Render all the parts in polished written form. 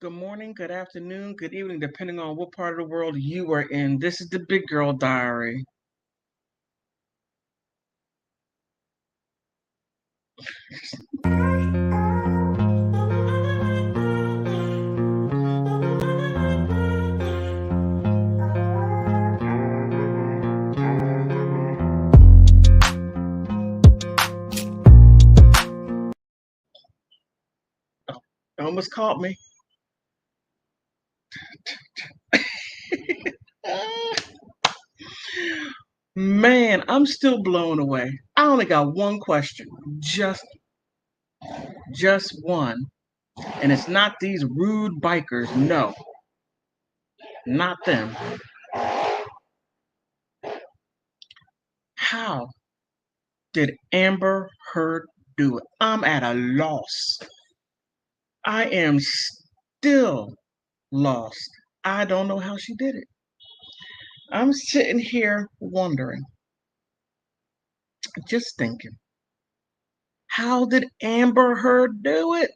Good morning, good afternoon, good evening, depending on what part of the world you are in. This is the Big Girl Diary. Almost caught me. Man, I'm still blown away. I only got one question. Just one. And it's not these rude bikers. No, not them. How did Amber Heard do it? I'm at a loss. I am still lost. I don't know how she did it. I'm sitting here wondering, just thinking, how did Amber Heard do it?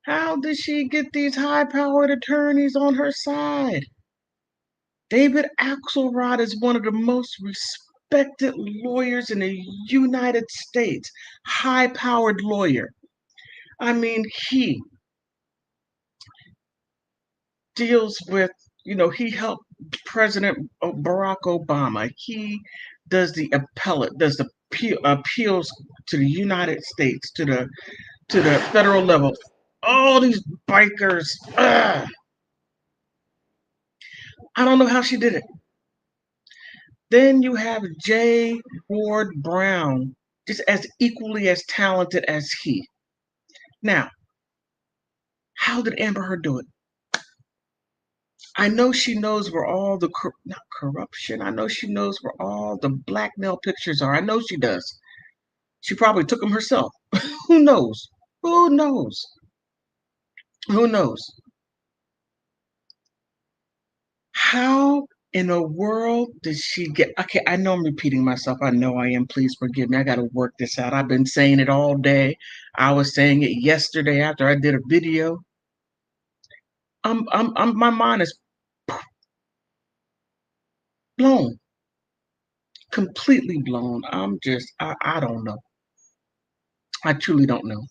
How did she get these high powered attorneys on her side? David Axelrod is one of the most respected lawyers in the United States, high powered lawyer. I mean, he deals with, he helped President Barack Obama. He does the does the appeals to the United States, to the federal level. All these bikers. Ugh. I don't know how she did it. Then you have Jay Ward Brown, just as equally as talented as he. Now, how did Amber Heard do it? I know she knows where all the not corruption. I know she knows where all the blackmail pictures are. I know she does. She probably took them herself. Who knows? Who knows? Who knows? How in the world did she get? Okay, I know I'm repeating myself. I know I am. Please forgive me. I got to work this out. I've been saying it all day. I was saying it yesterday after I did a video. My mind is blown, completely blown. I don't know. I truly don't know.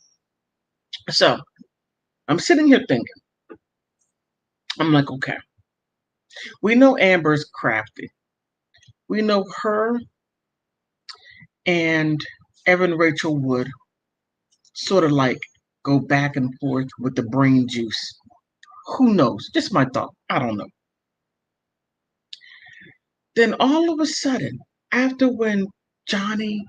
So I'm sitting here thinking. I'm like, okay, we know Amber's crafty. We know her and Evan Rachel Wood sort of like go back and forth with the brain juice. Who knows? Just my thought. I don't know. Then all of a sudden, after when Johnny,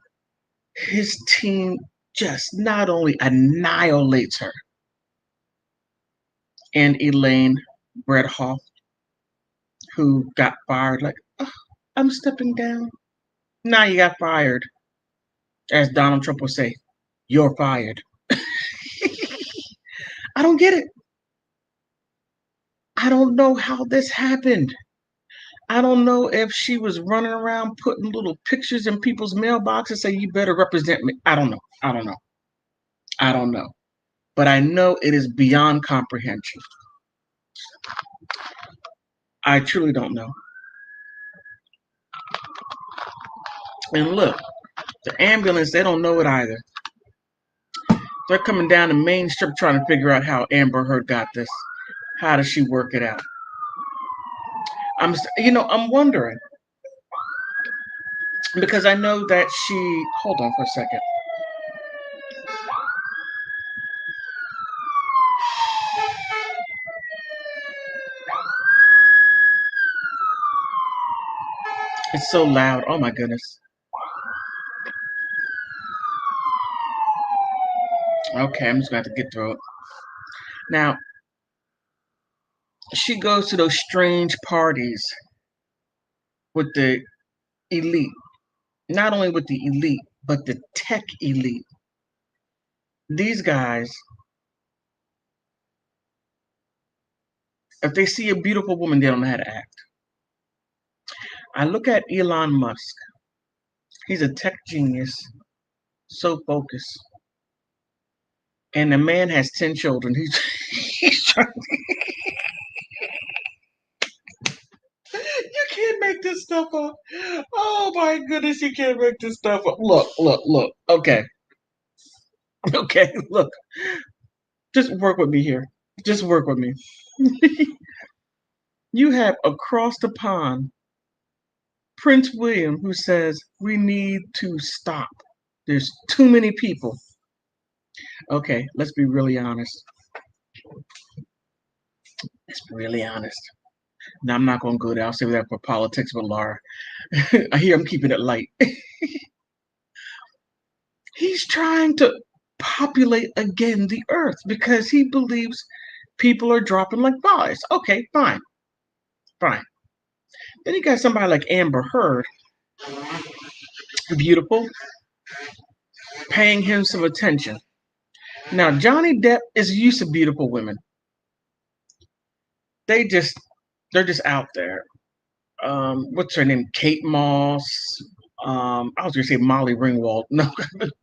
his team just not only annihilates her, and Elaine Bredhoff, who got fired, like, oh, I'm stepping down. Now you got fired. As Donald Trump would say, you're fired. I don't get it. I don't know how this happened. I don't know if she was running around putting little pictures in people's mailboxes say you better represent me. I don't know. I don't know. I don't know. But I know it is beyond comprehension. I truly don't know. And look, the ambulance, they don't know it either. They're coming down the main strip trying to figure out how Amber Heard got this. How does she work it out? I'm wondering because I know that she. Hold on for a second. It's so loud. Oh my goodness. Okay, I'm just going to have to get through it. Now, she goes to those strange parties with the elite. Not only with the elite, but the tech elite. These guys, if they see a beautiful woman, they don't know how to act. I look at Elon Musk. He's a tech genius, so focused. And the man has 10 children. He's You can't make this stuff up. Oh my goodness, you can't make this stuff up. Look, look, look. Okay. Okay, look. Just work with me here. Just work with me. You have across the pond Prince William who says we need to stop. There's too many people. Okay, let's be really honest. Let's be really honest. Now I'm not gonna go there. I'll save that for politics with Laura. I hear I'm keeping it light. He's trying to populate again the earth because he believes people are dropping like flies. Okay, fine, fine. Then you got somebody like Amber Heard, beautiful, paying him some attention. Now Johnny Depp is used to beautiful women. They just they're just out there. What's her name? Kate Moss. I was gonna say Molly Ringwald. No,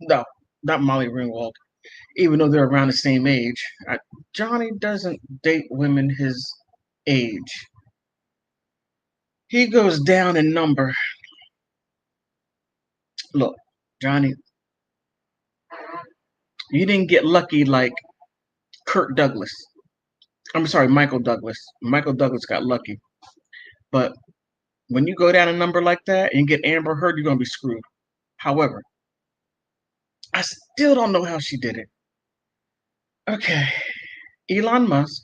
no, not Molly Ringwald. Even though they're around the same age, Johnny doesn't date women his age. He goes down in number. Look, Johnny, you didn't get lucky like Kirk Douglas. I'm sorry, Michael Douglas. Michael Douglas got lucky. But when you go down a number like that and get Amber Heard, you're gonna be screwed. However, I still don't know how she did it. Okay, Elon Musk.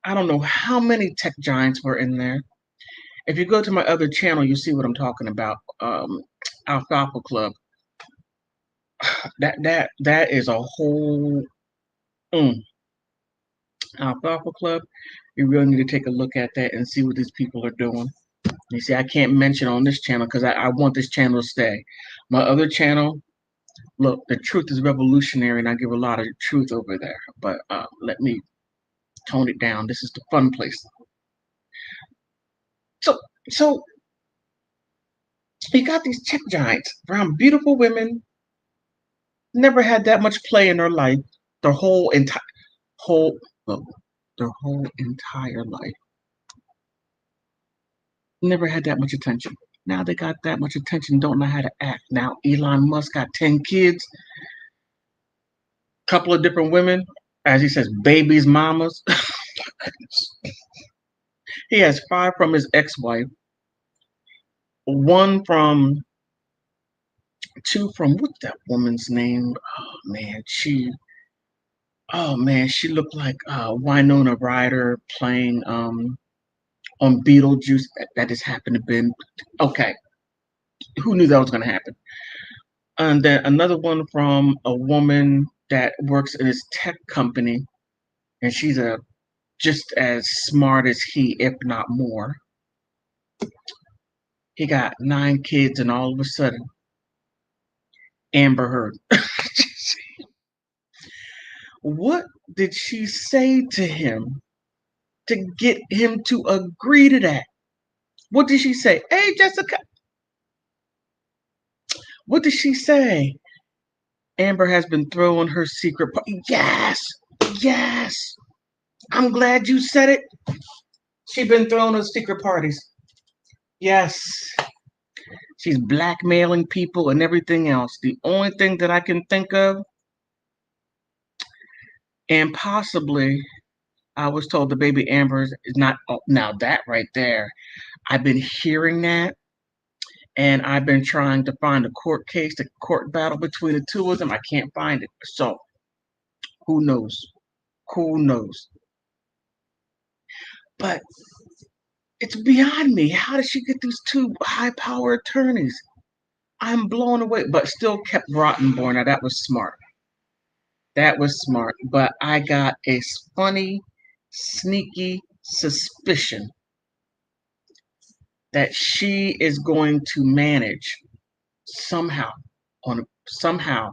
I don't know how many tech giants were in there. If you go to my other channel, you see what I'm talking about. Alfalfa Club. That is a whole Alfalfa Club. You really need to take a look at that and see what these people are doing. You see, I can't mention on this channel because I want this channel to stay. My other channel, look, the truth is revolutionary, and I give a lot of truth over there. But let me tone it down. This is the fun place. So you got these tech giants around beautiful women, never had that much play in their life, their whole well, their whole entire life. Never had that much attention. Now they got that much attention, don't know how to act. Now Elon Musk got 10 kids, couple of different women, as he says, babies, mamas. He has 5 from his ex-wife, 1 from 2 from what's that woman's name? Oh man, she looked like Winona Ryder playing on Beetlejuice. That just happened to be okay. Who knew that was going to happen? And then another one from a woman that works in his tech company, and she's just as smart as he, if not more. He got 9 kids, and all of a sudden, Amber Heard. What did she say to him to get him to agree to that? What did she say? Hey, Jessica. What did she say? Amber has been throwing her secret party. Yes, yes. I'm glad you said it. She's been throwing her secret parties. Yes. She's blackmailing people and everything else. The only thing that I can think of, and possibly, I was told the baby Amber is not. Oh, now that right there, I've been hearing that, and I've been trying to find a court case, the court battle between the two of them. I can't find it. So, who knows? Who knows? But it's beyond me. How did she get these 2 high-power attorneys? I'm blown away, but still kept Rottenborn. Now that was smart. That was smart. But I got a funny, sneaky suspicion that she is going to manage somehow somehow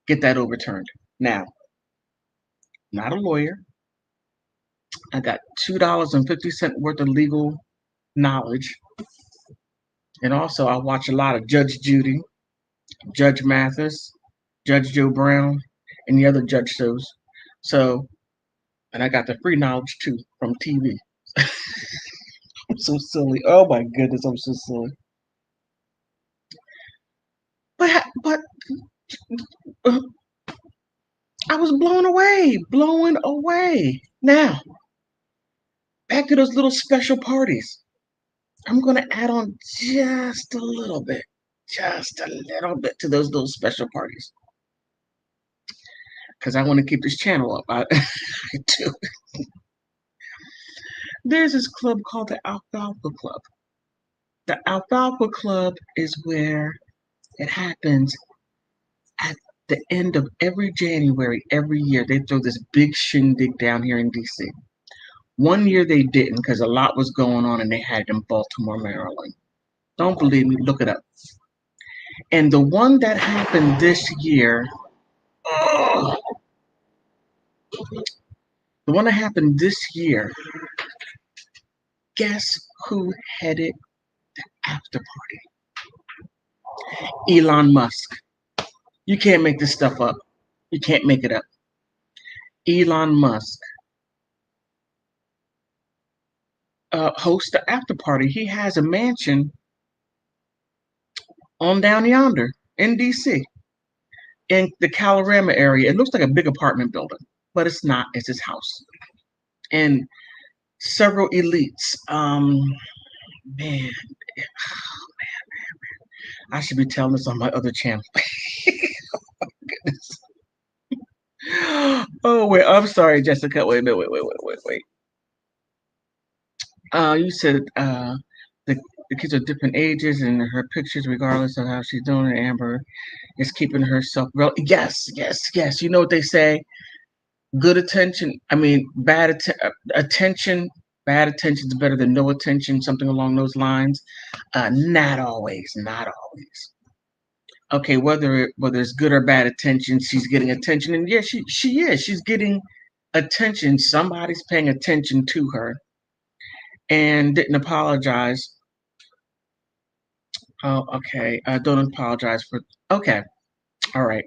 get that overturned. Now, not a lawyer. I got $2.50 worth of legal knowledge. And also I watch a lot of Judge Judy, Judge Mathis, Judge Joe Brown, and the other judge shows. So And I got the free knowledge too from TV. I'm so silly. Oh my goodness, I'm so silly. But uh, I was blown away, blown away. Now back to those little special parties. I'm gonna add on just a little bit to those little special parties because I want to keep this channel up. I do. There's this club called the Alfalfa Club. The Alfalfa Club is where it happens at the end of every January, every year. They throw this big shindig down here in DC. One year they didn't because a lot was going on and they had it in Baltimore, Maryland. Don't believe me, look it up. And the one that happened this year, oh, the one that happened this year, guess who headed after party? Elon Musk. You can't make this stuff up. You can't make it up. Elon Musk hosts the after party. He has a mansion on down yonder in DC, in the Calorama area. It looks like a big apartment building, but it's not. It's his house. And several elites. Man, I should be telling this on my other channel. Oh wait, I'm sorry, Jessica. Wait a minute. Wait. You said the kids are different ages and her pictures, regardless of how she's doing it. Amber is keeping herself yes. You know what they say? Good attention. I mean, attention. Bad attention is better than no attention. Something along those lines. Not always. Not always. Okay, whether it's good or bad attention, she's getting attention, and yeah, she is. She's getting attention. Somebody's paying attention to her, and didn't apologize. Oh, okay. Don't apologize for. Okay, all right.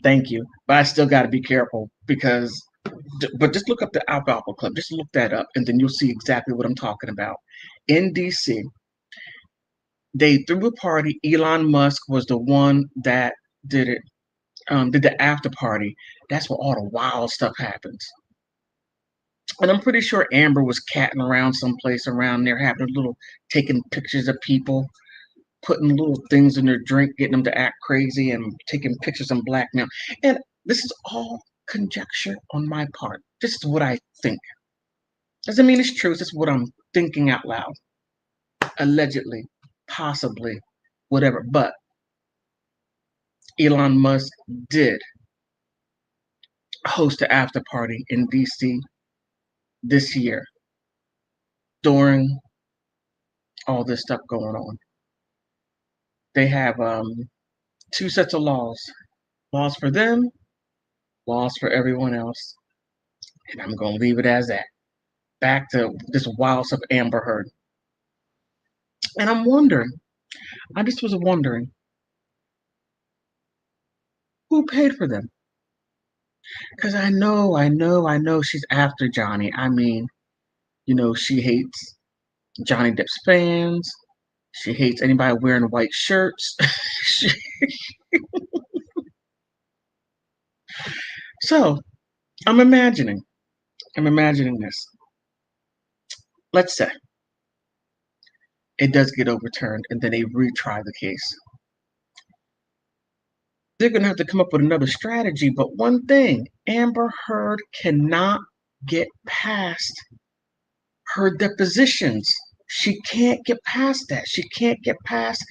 Thank you, but I still got to be careful because. But just look up the Alfalfa Club. Just look that up, and then you'll see exactly what I'm talking about. In DC, they threw a party. Elon Musk was the one that did it. Did the after party. That's where all the wild stuff happens. And I'm pretty sure Amber was catting around someplace around there, having a little, taking pictures of people, putting little things in their drink, getting them to act crazy, and taking pictures and blackmail. And this is all conjecture on my part. This is what I think. Doesn't mean it's true. This is what I'm thinking out loud. Allegedly, possibly, whatever. But Elon Musk did host an after party in DC this year during all this stuff going on. They have two sets of laws for them, laws for everyone else. And I'm going to leave it as that. Back to this wild stuff Amber Heard. And I'm wondering, I just was wondering, who paid for them? Because I know she's after Johnny. I mean, she hates Johnny Depp's fans. She hates anybody wearing white shirts. So I'm imagining this. Let's say it does get overturned and then they retry the case. They're going to have to come up with another strategy. But one thing, Amber Heard cannot get past her depositions. She can't get past that. She can't get past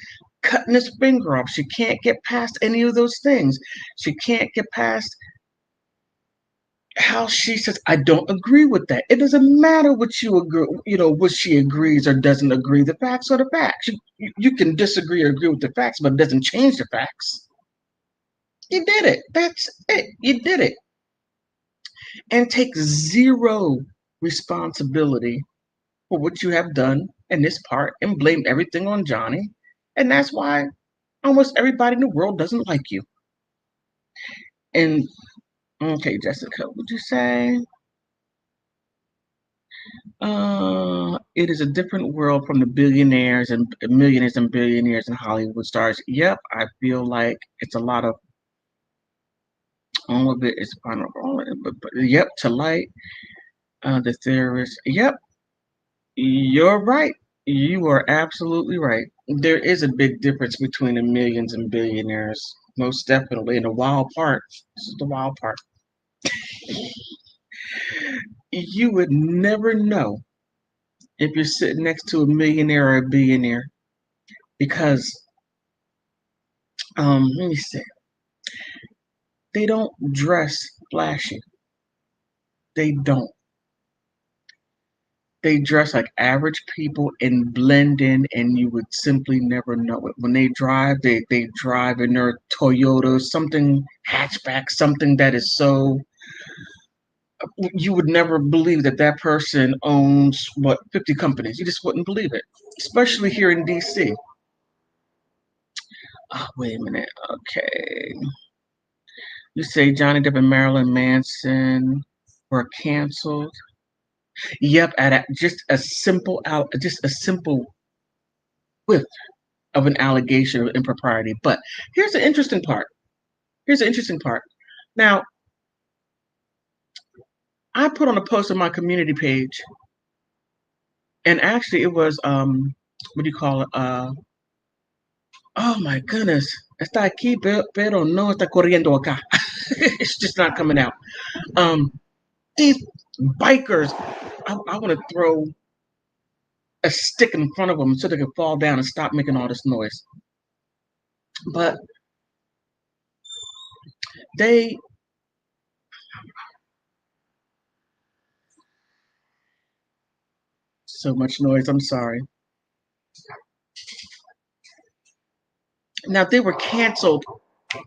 cutting his finger off. She can't get past any of those things. She can't get past how she says, I don't agree with that. It doesn't matter what you agree, what she agrees or doesn't agree. The facts are the facts. You can disagree or agree with the facts, but it doesn't change the facts. You did it. That's it. You did it. And take zero responsibility for what you have done in this part and blame everything on Johnny. And that's why almost everybody in the world doesn't like you. And okay, Jessica, would you say It is a different world from the billionaires and millionaires and billionaires and Hollywood stars. Yep, I feel like it's a lot of all of it is fun, but yep, to light the theorist. Yep, you're right. You are absolutely right. There is a big difference between the millions and billionaires, most definitely. And the wild part, this is the wild part. You would never know if you're sitting next to a millionaire or a billionaire because let me see, they don't dress flashy. They don't. They dress like average people and blend in, and you would simply never know it. When they drive, they drive in their Toyota, something hatchback, something that is so you would never believe that that person owns what 50 companies. You just wouldn't believe it, especially here in DC. Oh, wait a minute. Okay. You say Johnny Depp and Marilyn Manson were canceled. Yep, at just a simple whiff of an allegation of impropriety. But here's the interesting part. Here's the interesting part. Now, I put on a post on my community page, and actually it was what do you call it? Oh my goodness. Está aquí, pero no está corriendo acá. It's just not coming out. Um, these bikers, I want to throw a stick in front of them so they can fall down and stop making all this noise. But they so much noise. I'm sorry. Now they were canceled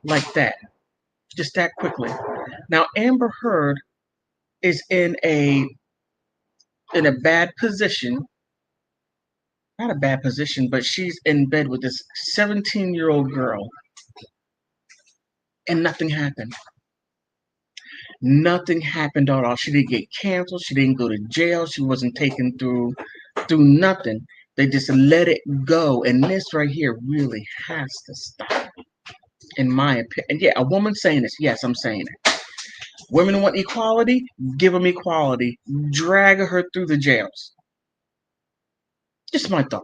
like that, just that quickly. Now Amber Heard is in a bad position. Not a bad position, but she's in bed with this 17-year-old girl, and nothing happened. Nothing happened at all. She didn't get canceled. She didn't go to jail. She wasn't taken through nothing. They just let it go. And this right here really has to stop, in my opinion. Yeah, a woman saying this. Yes, I'm saying it. Women want equality. Give them equality. Drag her through the jails. Just my thought.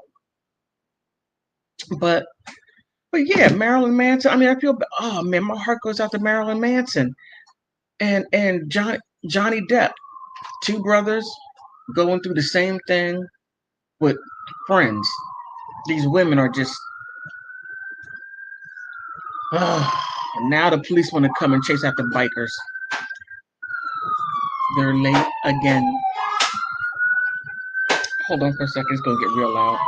But but yeah, Marilyn Manson. I mean, I feel. Oh man, my heart goes out to Marilyn Manson and Johnny Depp. Two brothers going through the same thing with friends. These women are just. Now the police want to come and chase after bikers. They're late again. Hold on for a second. It's gonna get real loud.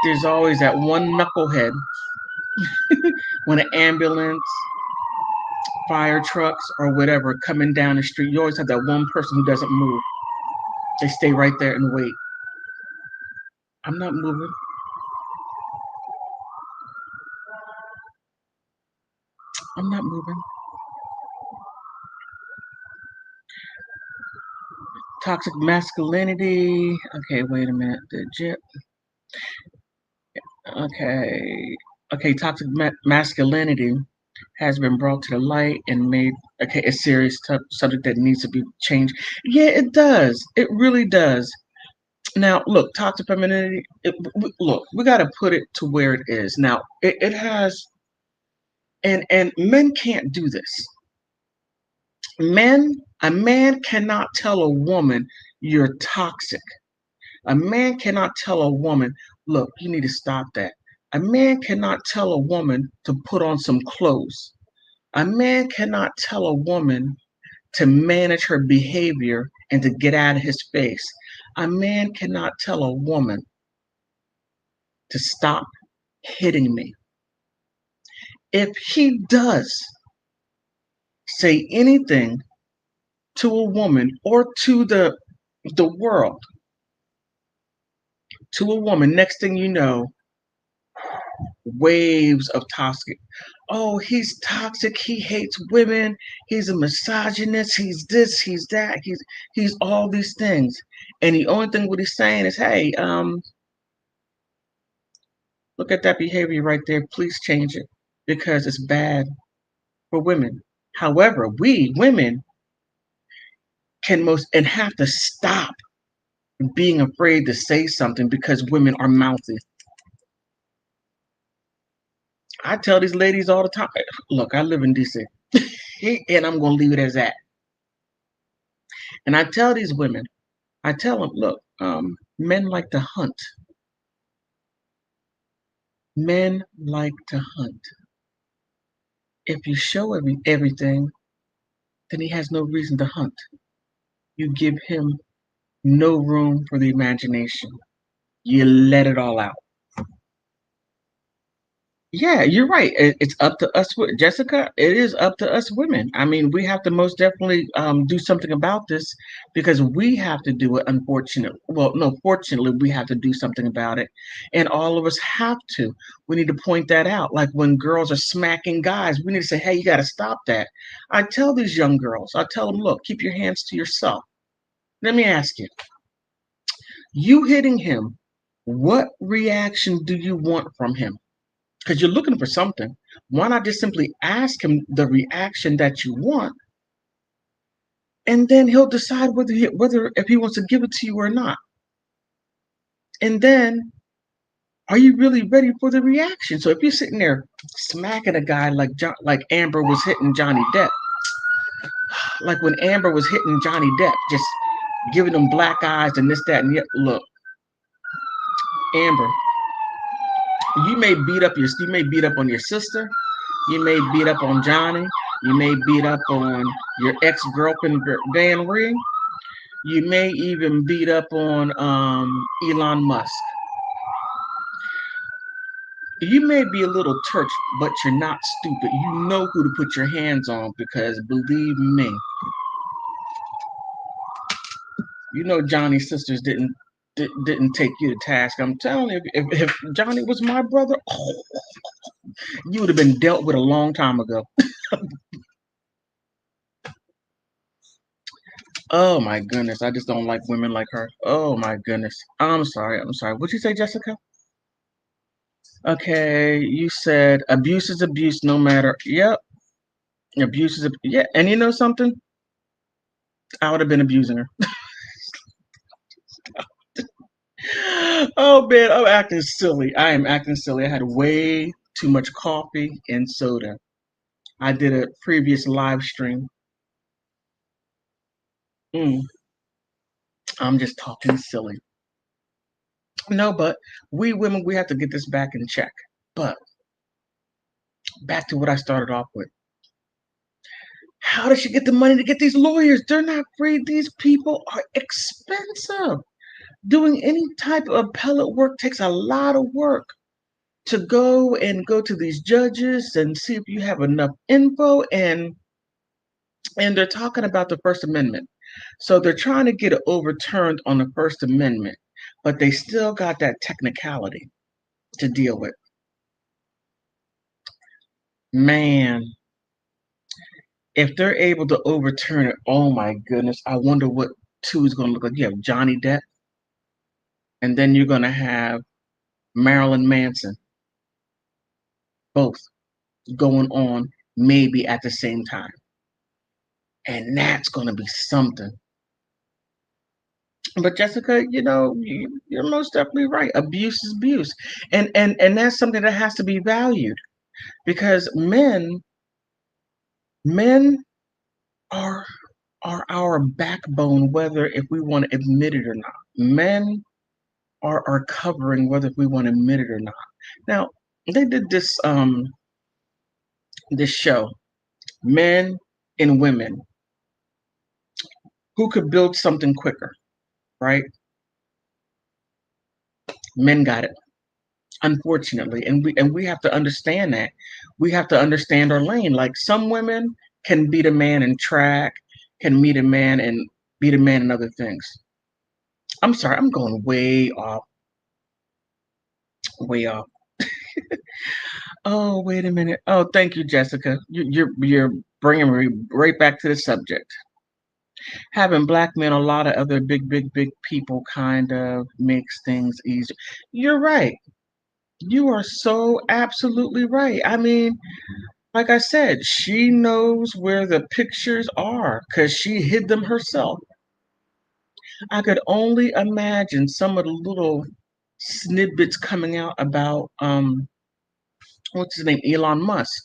There's always that one knucklehead when an ambulance, fire trucks, or whatever coming down the street. You always have that one person who doesn't move. They stay right there and wait. I'm not moving. I'm not moving. Toxic masculinity. Okay, wait a minute. The jet. Okay. Okay, toxic masculinity has been brought to the light and made a serious subject that needs to be changed. Yeah, it does. It really does. Now, look, toxic femininity. Look, we got to put it to where it is. Now, it has, and men can't do this. A man cannot tell a woman you're toxic. A man cannot tell a woman, look, you need to stop that. A man cannot tell a woman to put on some clothes. A man cannot tell a woman to manage her behavior and to get out of his face. A man cannot tell a woman to stop hitting me. If he does say anything to a woman or to the world, to a woman. Next thing you know, waves of toxic. Oh, he's toxic. He hates women. He's a misogynist. He's this. He's that. He's all these things. And the only thing what he's saying is, hey, look at that behavior right there. Please change it because it's bad for women. However, we women can most and have to stop being afraid to say something because women are mouthy. I tell these ladies all the time, look, I live in DC, and I'm going to leave it as that. And I tell these women, I tell them, look, men like to hunt. Men like to hunt. If you show everything, then he has no reason to hunt. You give him no room for the imagination. You let it all out. Yeah, you're right. It's up to us, Jessica. It is up to us women. I mean, we have to most definitely do something about this because we have to do it. Unfortunately, well, no, fortunately, we have to do something about it, and all of us have to. We need to point that out. Like when girls are smacking guys, we need to say, "Hey, you got to stop that." I tell these young girls, I tell them, "Look, keep your hands to yourself." Let me ask you: you hitting him, what reaction do you want from him? Because you're looking for something. Why not just simply ask him the reaction that you want, and then he'll decide whether if he wants to give it to you or not. And then, are you really ready for the reaction? So if you're sitting there smacking a guy like Amber was hitting Johnny Depp, like when Amber was hitting Johnny Depp, just giving him black eyes and this, that, and the look, Amber, you may beat up on your sister, you may beat up on Johnny, you may beat up on your ex-girlfriend Van Ryn, you may even beat up on Elon Musk. You may be a little touched, but you're not stupid. You know who to put your hands on because believe me, you know Johnny's sisters didn't take you to task. I'm telling you, if Johnny was my brother, oh, you would have been dealt with a long time ago. Oh my goodness, I just don't like women like her. Oh my goodness. I'm sorry. I'm sorry. What'd you say, Jessica? Okay, you said abuse is abuse no matter. Yep, abuse is yeah. And you know something? I would have been abusing her. Oh man, I'm acting silly. I am acting silly. I had way too much coffee and soda. I did a previous live stream. Mm, I'm just talking silly. No, but we women, we have to get this back in check. But back to what I started off with. How does she get the money to get these lawyers? They're not free. These people are expensive. Doing any type of appellate work takes a lot of work to go to these judges and see if you have enough info and they're talking about the First Amendment. So they're trying to get it overturned on the First Amendment, but they still got that technicality to deal with. Man, if they're able to overturn it, oh my goodness, I wonder what two is going to look like. You have Johnny Depp, and then you're going to have Marilyn Manson, both going on maybe at the same time. And that's going to be something. But Jessica, you're most definitely right. Abuse is abuse, and that's something that has to be valued because men are our backbone, whether if we want to admit it or not. Men are our covering, whether if we want to admit it or not. Now they did this show, men and women who could build something quicker, right? Men got it, unfortunately, and we have to understand that. We have to understand our lane. Like some women can beat a man in track, can meet a man and beat a man in other things. I'm sorry, I'm going way off. Way off. Oh, wait a minute. Oh, thank you, Jessica. You're bringing me right back to the subject. Having black men, a lot of other big people kind of makes things easier. You're right. You are so absolutely right. I mean, like I said, she knows where the pictures are because she hid them herself. I could only imagine some of the little snippets coming out about what's his name, Elon Musk.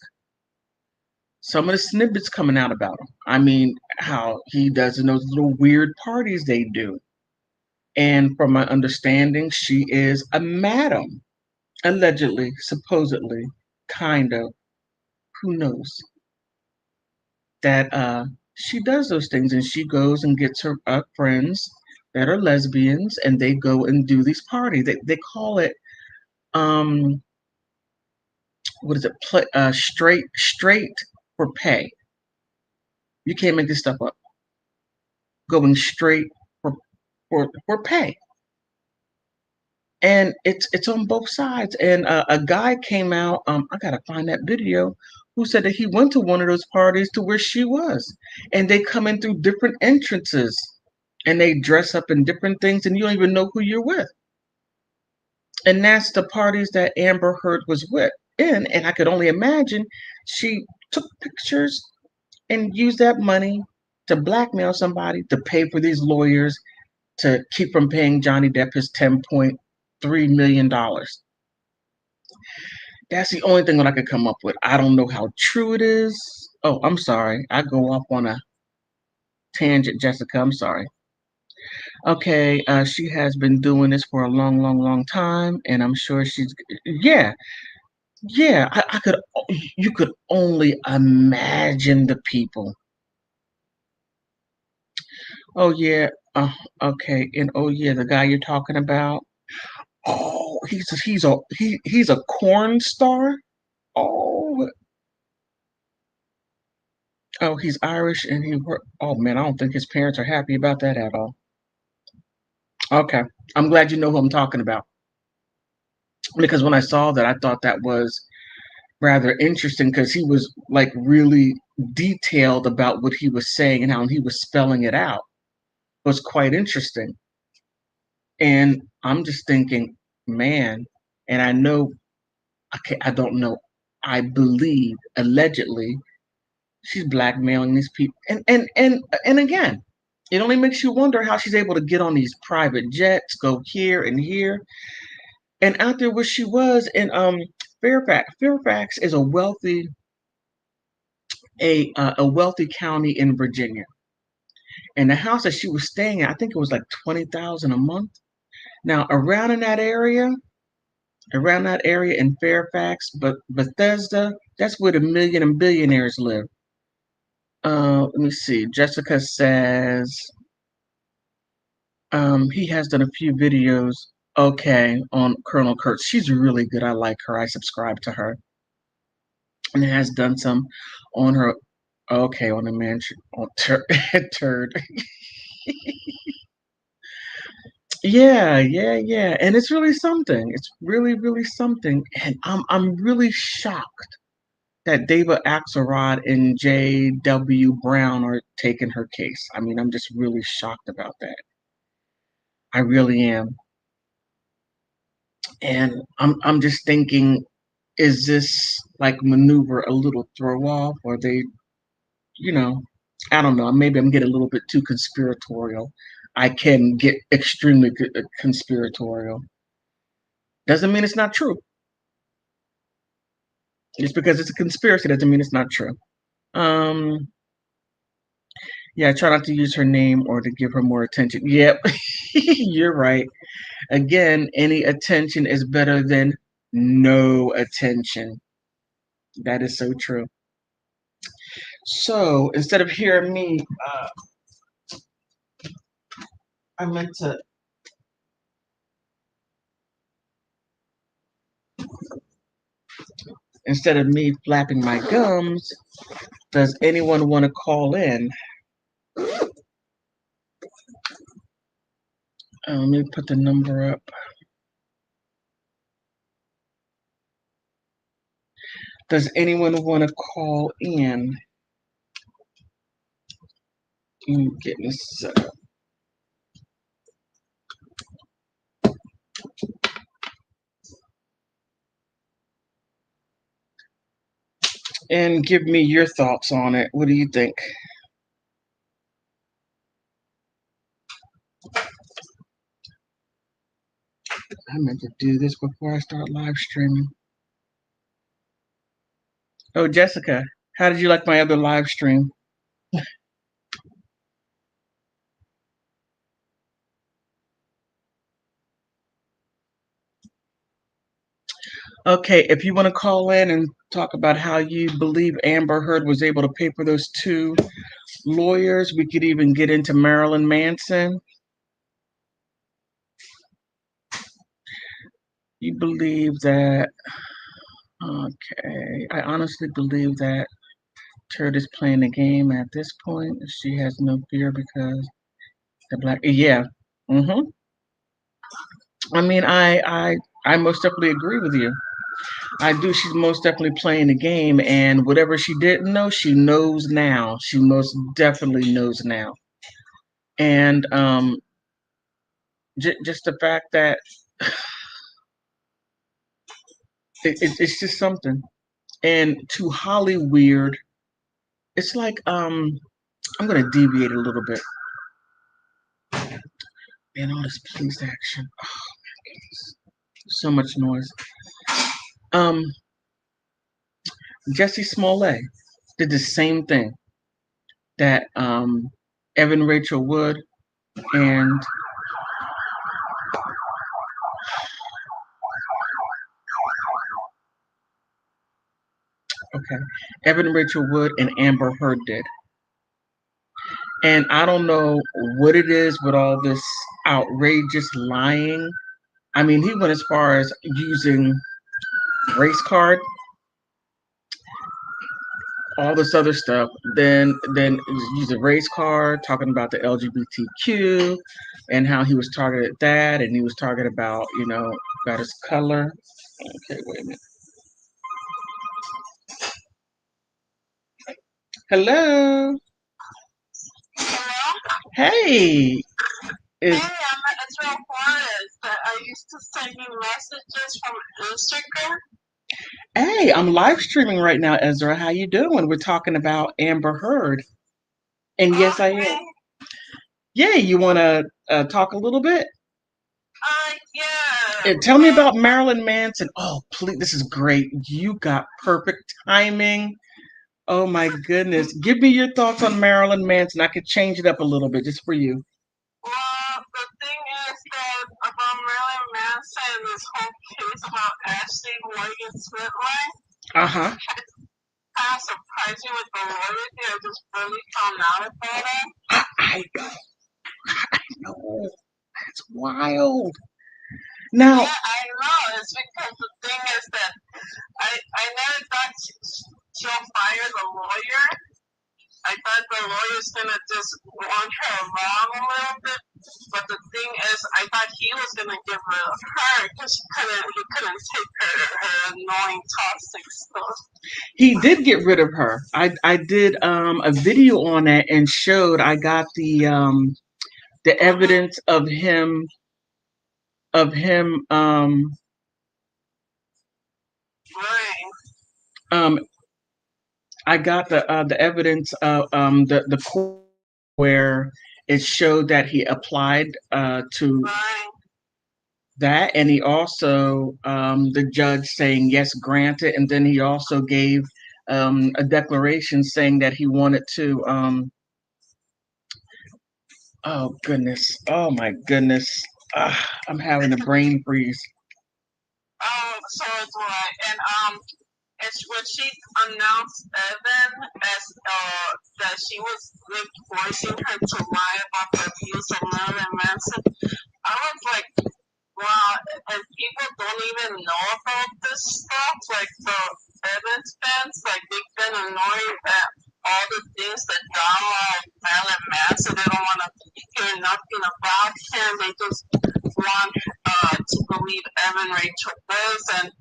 Some of the snippets coming out about him. I mean, how he does in those little weird parties they do. And from my understanding, she is a madam, allegedly, supposedly, kind of. Who knows? That she does those things and she goes and gets her friends that are lesbians and they go and do these parties. They call it what is it? Straight for pay. You can't make this stuff up. Going straight for for pay. And it's on both sides. And a guy came out. I gotta find that video. Who said that he went to one of those parties to where she was, and they come in through different entrances, and they dress up in different things, and you don't even know who you're with. And that's the parties that Amber Heard was with in, and I could only imagine she took pictures and used that money to blackmail somebody to pay for these lawyers to keep from paying Johnny Depp his $10.3 million. That's the only thing that I could come up with. I don't know how true it is. Oh, I'm sorry. I go off on a tangent, Jessica. I'm sorry. Okay, she has been doing this for a long time, and I'm sure she's. Yeah, yeah. I could. You could only imagine the people. Oh yeah. Okay, and oh yeah, the guy you're talking about. Oh, he's a corn star. Oh, oh, he's Irish and he work. Oh man, I don't think his parents are happy about that at all. Okay, I'm glad you know who I'm talking about because when I saw that, I thought that was rather interesting because he was like really detailed about what he was saying and how he was spelling it out. It was quite interesting, and I'm just thinking, man, and I know, okay, I don't know, I believe allegedly she's blackmailing these people, and again, it only makes you wonder how she's able to get on these private jets, go here and here, and out there where she was in Fairfax. Fairfax is a wealthy county in Virginia, and the house that she was staying at, I think it was like 20,000 a month. Now around that area in Fairfax, but Bethesda, that's where the million and billionaires live. Let me see. Jessica says he has done a few videos. Okay, on Colonel Kurtz. She's really good. I like her. I subscribe to her, and has done some on her. Okay, on the mansion on turd. Yeah, and it's really something. It's really something, and I'm really shocked that David Axelrod and J.W. Brown are taking her case. I mean, I'm just really shocked about that. I really am. And I'm just thinking, is this like maneuver a little throw off, or they, you know, I don't know. Maybe I'm getting a little bit too conspiratorial. I can get extremely conspiratorial. Doesn't mean it's not true. Just because it's a conspiracy doesn't mean it's not true. Um, yeah, I try not to use her name or to give her more attention. Yep, you're right. Again, any attention is better than no attention. That is so true. So instead of hearing me, I meant to. Instead of me flapping my gums, does anyone want to call in? Let me put the number up. Does anyone want to call in? Get this set up. And give me your thoughts on it. What do you think? I meant to do this before I start live streaming. Oh, Jessica, how did you like my other live stream? Okay, if you want to call in and talk about how you believe Amber Heard was able to pay for those two lawyers, we could even get into Marilyn Manson. You believe that, okay, I honestly believe that Turd is playing the game at this point. She has no fear because the black, yeah. Mm-hmm. I mean, I most definitely agree with you. I do. She's most definitely playing the game, and whatever she didn't know, she knows now. She most definitely knows now. And just the fact that it's just something. And to Holly weird, it's like I'm gonna deviate a little bit. And all this police action, so much noise. Um, Jesse Smollett did the same thing that Evan Rachel Wood and okay, Evan Rachel Wood and Amber Heard did. And I don't know what it is with all this outrageous lying. I mean, he went as far as using race card, all this other stuff. Then use a race card, talking about the LGBTQ and how he was targeted that, and he was targeted about about his color. Okay, wait a minute. Hello. Hello? Hey. Hey, I'm Israel Juarez. I used to send you messages from Instagram. Hey, I'm live streaming right now, Ezra. How you doing? We're talking about Amber Heard. And yes, I am. Yeah, you want to talk a little bit? Yeah. And tell me about Marilyn Manson. Oh, please, this is great. You got perfect timing. Oh my goodness. Give me your thoughts on Marilyn Manson. I could change it up a little bit just for you. Well, the thing is that about Marilyn Manson, this whole case about Ashley Morgan Smith, Uh-huh. kind of surprised me with the lawyer thing. I just really found out about it. I know. That's wild. Now, yeah, I know. It's because the thing is that I never thought she'll fire the lawyer. I thought the lawyer's gonna just want her around a little bit, but the thing is, I thought he was gonna get rid of her because he couldn't take her annoying toxic stuff. he did get rid of her. I did a video on that and showed I got the evidence of him Right. I got the evidence of the court where it showed that he applied to Right. that, and he also the judge saying yes, granted, and then he also gave a declaration saying that he wanted to. Oh goodness! Oh my goodness! I'm having a brain freeze. Oh, so it's right. And it's when she announced Evan as that she was forcing her to lie about the abuse of Marilyn Manson. I was like, wow, and people don't even know about this stuff. Like the Evans fans, like they've been annoyed at all the things that drama of Marilyn Manson. They don't want to hear nothing about him. They just want to believe Evan Rachel Wood, and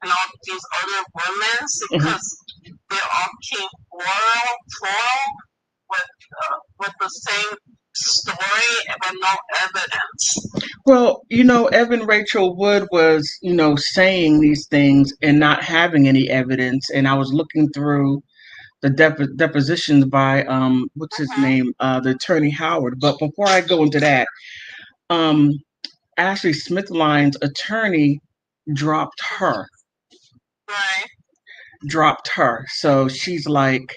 and all these other women Mhm. because they all came plural with the same story but no evidence. Well, Evan Rachel Wood was, saying these things and not having any evidence. And I was looking through the depositions by what's his Mm-hmm. name, the attorney Howard. But before I go into that, um, Ashley Smithline's attorney dropped her, Right. dropped her. So she's like,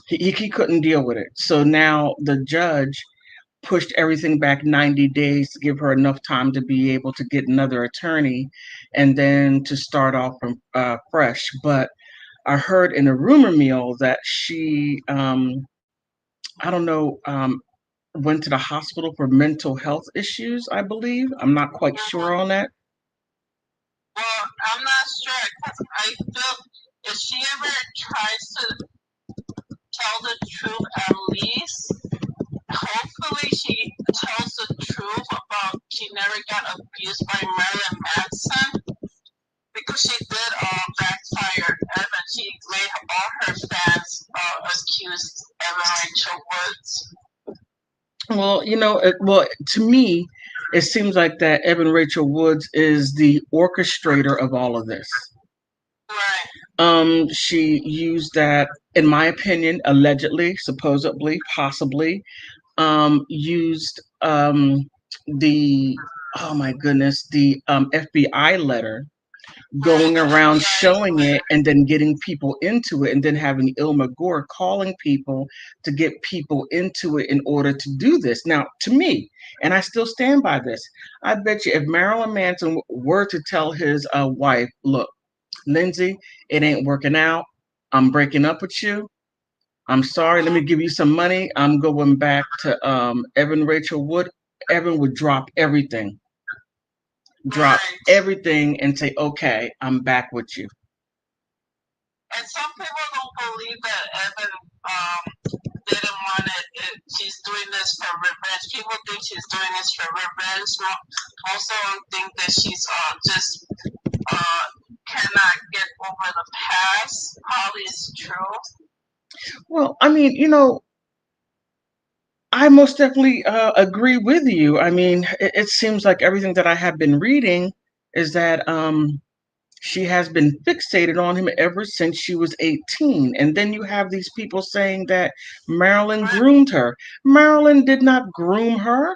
he couldn't deal with it. So now the judge pushed everything back 90 days to give her enough time to be able to get another attorney and then to start off from fresh. But I heard in a rumor mill that she, I don't know, went to the hospital for mental health issues, I believe. I'm not quite sure Mm-hmm. on that. Well, I'm not sure because I feel if she ever tries to tell the truth, at least hopefully she tells the truth about she never got abused by Marilyn Manson because she did backfire Evan. She made all her fans accuse Evan Rachel Woods. Well, to me, it seems like that Evan Rachel Woods is the orchestrator of all of this. Right. She used that, in my opinion, allegedly, supposedly, possibly, used the oh my goodness, the FBI letter, Right. going The around FBI's showing it letter. and then getting people into it, and then having Ilma Gore calling people to get people into it in order to do this. Now, to me, and I still stand by this, I bet you if Marilyn Manson were to tell his wife, look, Lindsay, it ain't working out. I'm breaking up with you. I'm sorry. Let me Mm-hmm. give you some money. I'm going back to Evan Rachel Wood. Evan would drop Right. everything and say, okay, I'm back with you. And some people don't believe that Evan didn't want it. She's doing this for revenge. People think she's doing this for revenge. Most of them think that she's just uh, cannot get over the past. Probably is true. Well, I mean, I most definitely agree with you. I mean, it seems like everything that I have been reading is that she has been fixated on him ever since she was 18. And then you have these people saying that Marilyn But groomed her. Marilyn did not groom her.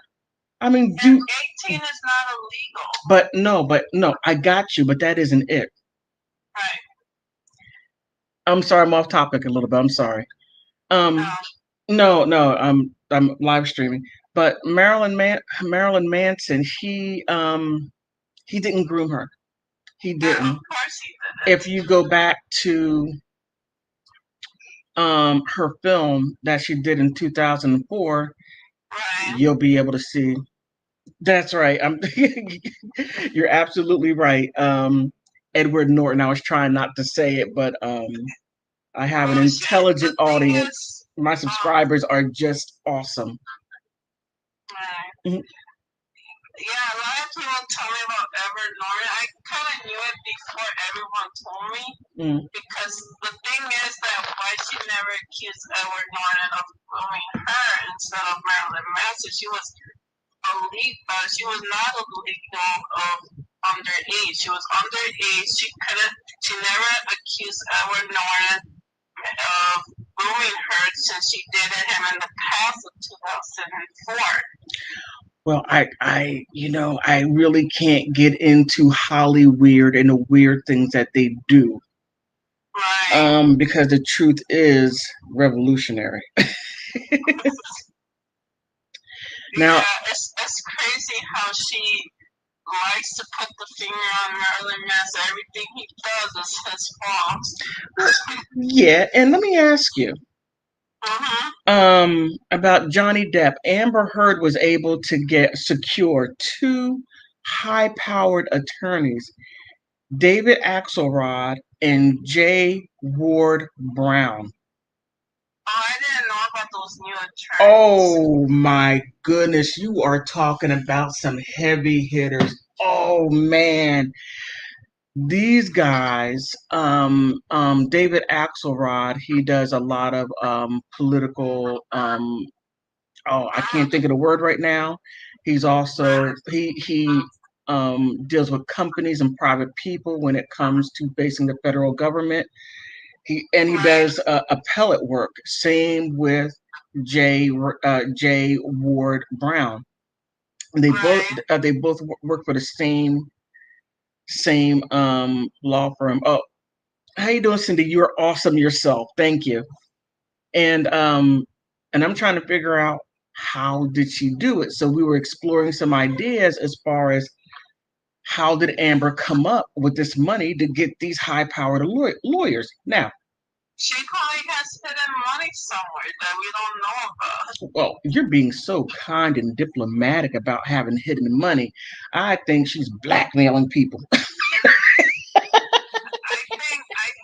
I mean, and 18 is not illegal. but no, I got you, but that isn't it. Right. I'm sorry, I'm off topic a little bit. I'm sorry. No. No, I'm live streaming. But Marilyn Manson, he didn't groom her. He Yeah, of didn't. course he If didn't. you go back to her film that she did in 2004, Right. you'll be able to see. That's right. You're absolutely right. Edward Norton. I was trying not to say it, but I have an Well, shit. The intelligent thing audience. is, My subscribers are just awesome. right. Mhm. Yeah, a lot of people tell me about Edward Norton. I kind of knew it before everyone told me Mm. because the thing is that why she never accused Edward Norton of grooming her instead of Marilyn Manson. She was illegal. She was not illegal of underage. She was underage. She couldn't. She never accused Edward Norton of grooming her since she dated him in the past of 2004. Well, I really can't get into Hollywood and the weird things that they do. Right. Because the truth is revolutionary. Now, Yeah, it's crazy how she likes to put the finger on Marilyn Manson. Everything he does is his fault. yeah, and let me ask you, Mm-hmm. about Johnny Depp. Amber Heard was able to secure two high-powered attorneys, David Axelrod and J. Ward Brown. Oh, I didn't know about those new attorneys. Oh my goodness, you are talking about some heavy hitters. Oh man. these guys, David Axelrod, he does a lot of political. Oh, I can't think of the word right now. He's also he deals with companies and private people when it comes to facing the federal government. He does appellate work. Same with J. Ward Brown. They both work for the same law firm. Oh, how you doing, Cindy? You're awesome yourself. Thank you. And I'm trying to figure out how did she do it. So we were exploring some ideas as far as how did Amber come up with this money to get these high-powered lawyers. Now, she probably has hidden money somewhere that we don't know about. well, you're being so kind and diplomatic about having hidden money. I think she's blackmailing people. I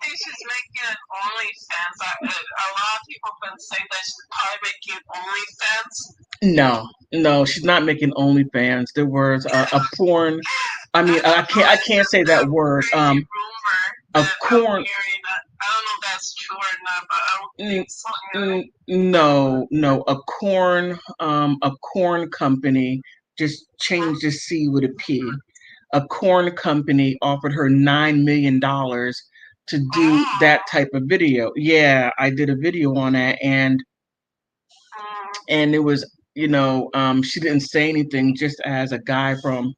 think she's making an OnlyFans. A lot of people can say that she's probably making OnlyFans. No, she's not making OnlyFans. There was a porn. I mean, I can't say that word. A corn. I don't know if that's true or not, but I don't think so. No, a corn company just changed the C with a P. A corn company offered her $9 million to do that type of video. Yeah, I did a video on that, and it was, she didn't say anything. Just as a guy from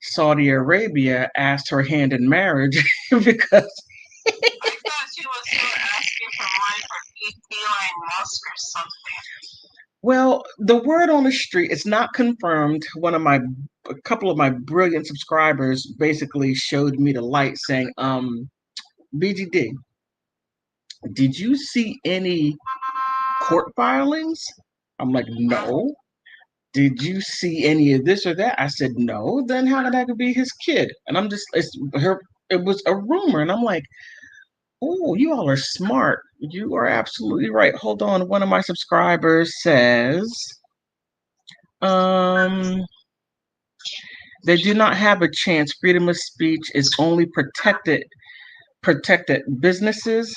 Saudi Arabia asked her hand in marriage because I thought she was still asking for money for Elon Musk or something. Well, the word on the street, it's not confirmed. A couple of my brilliant subscribers basically showed me the light saying, BGD, did you see any court filings? I'm like, no. Did you see any of this or that? I said, no. Then how could that be his kid? And it was a rumor. And I'm like, oh, you all are smart. You are absolutely right. Hold on. One of my subscribers says, they do not have a chance. Freedom of speech is only protected businesses.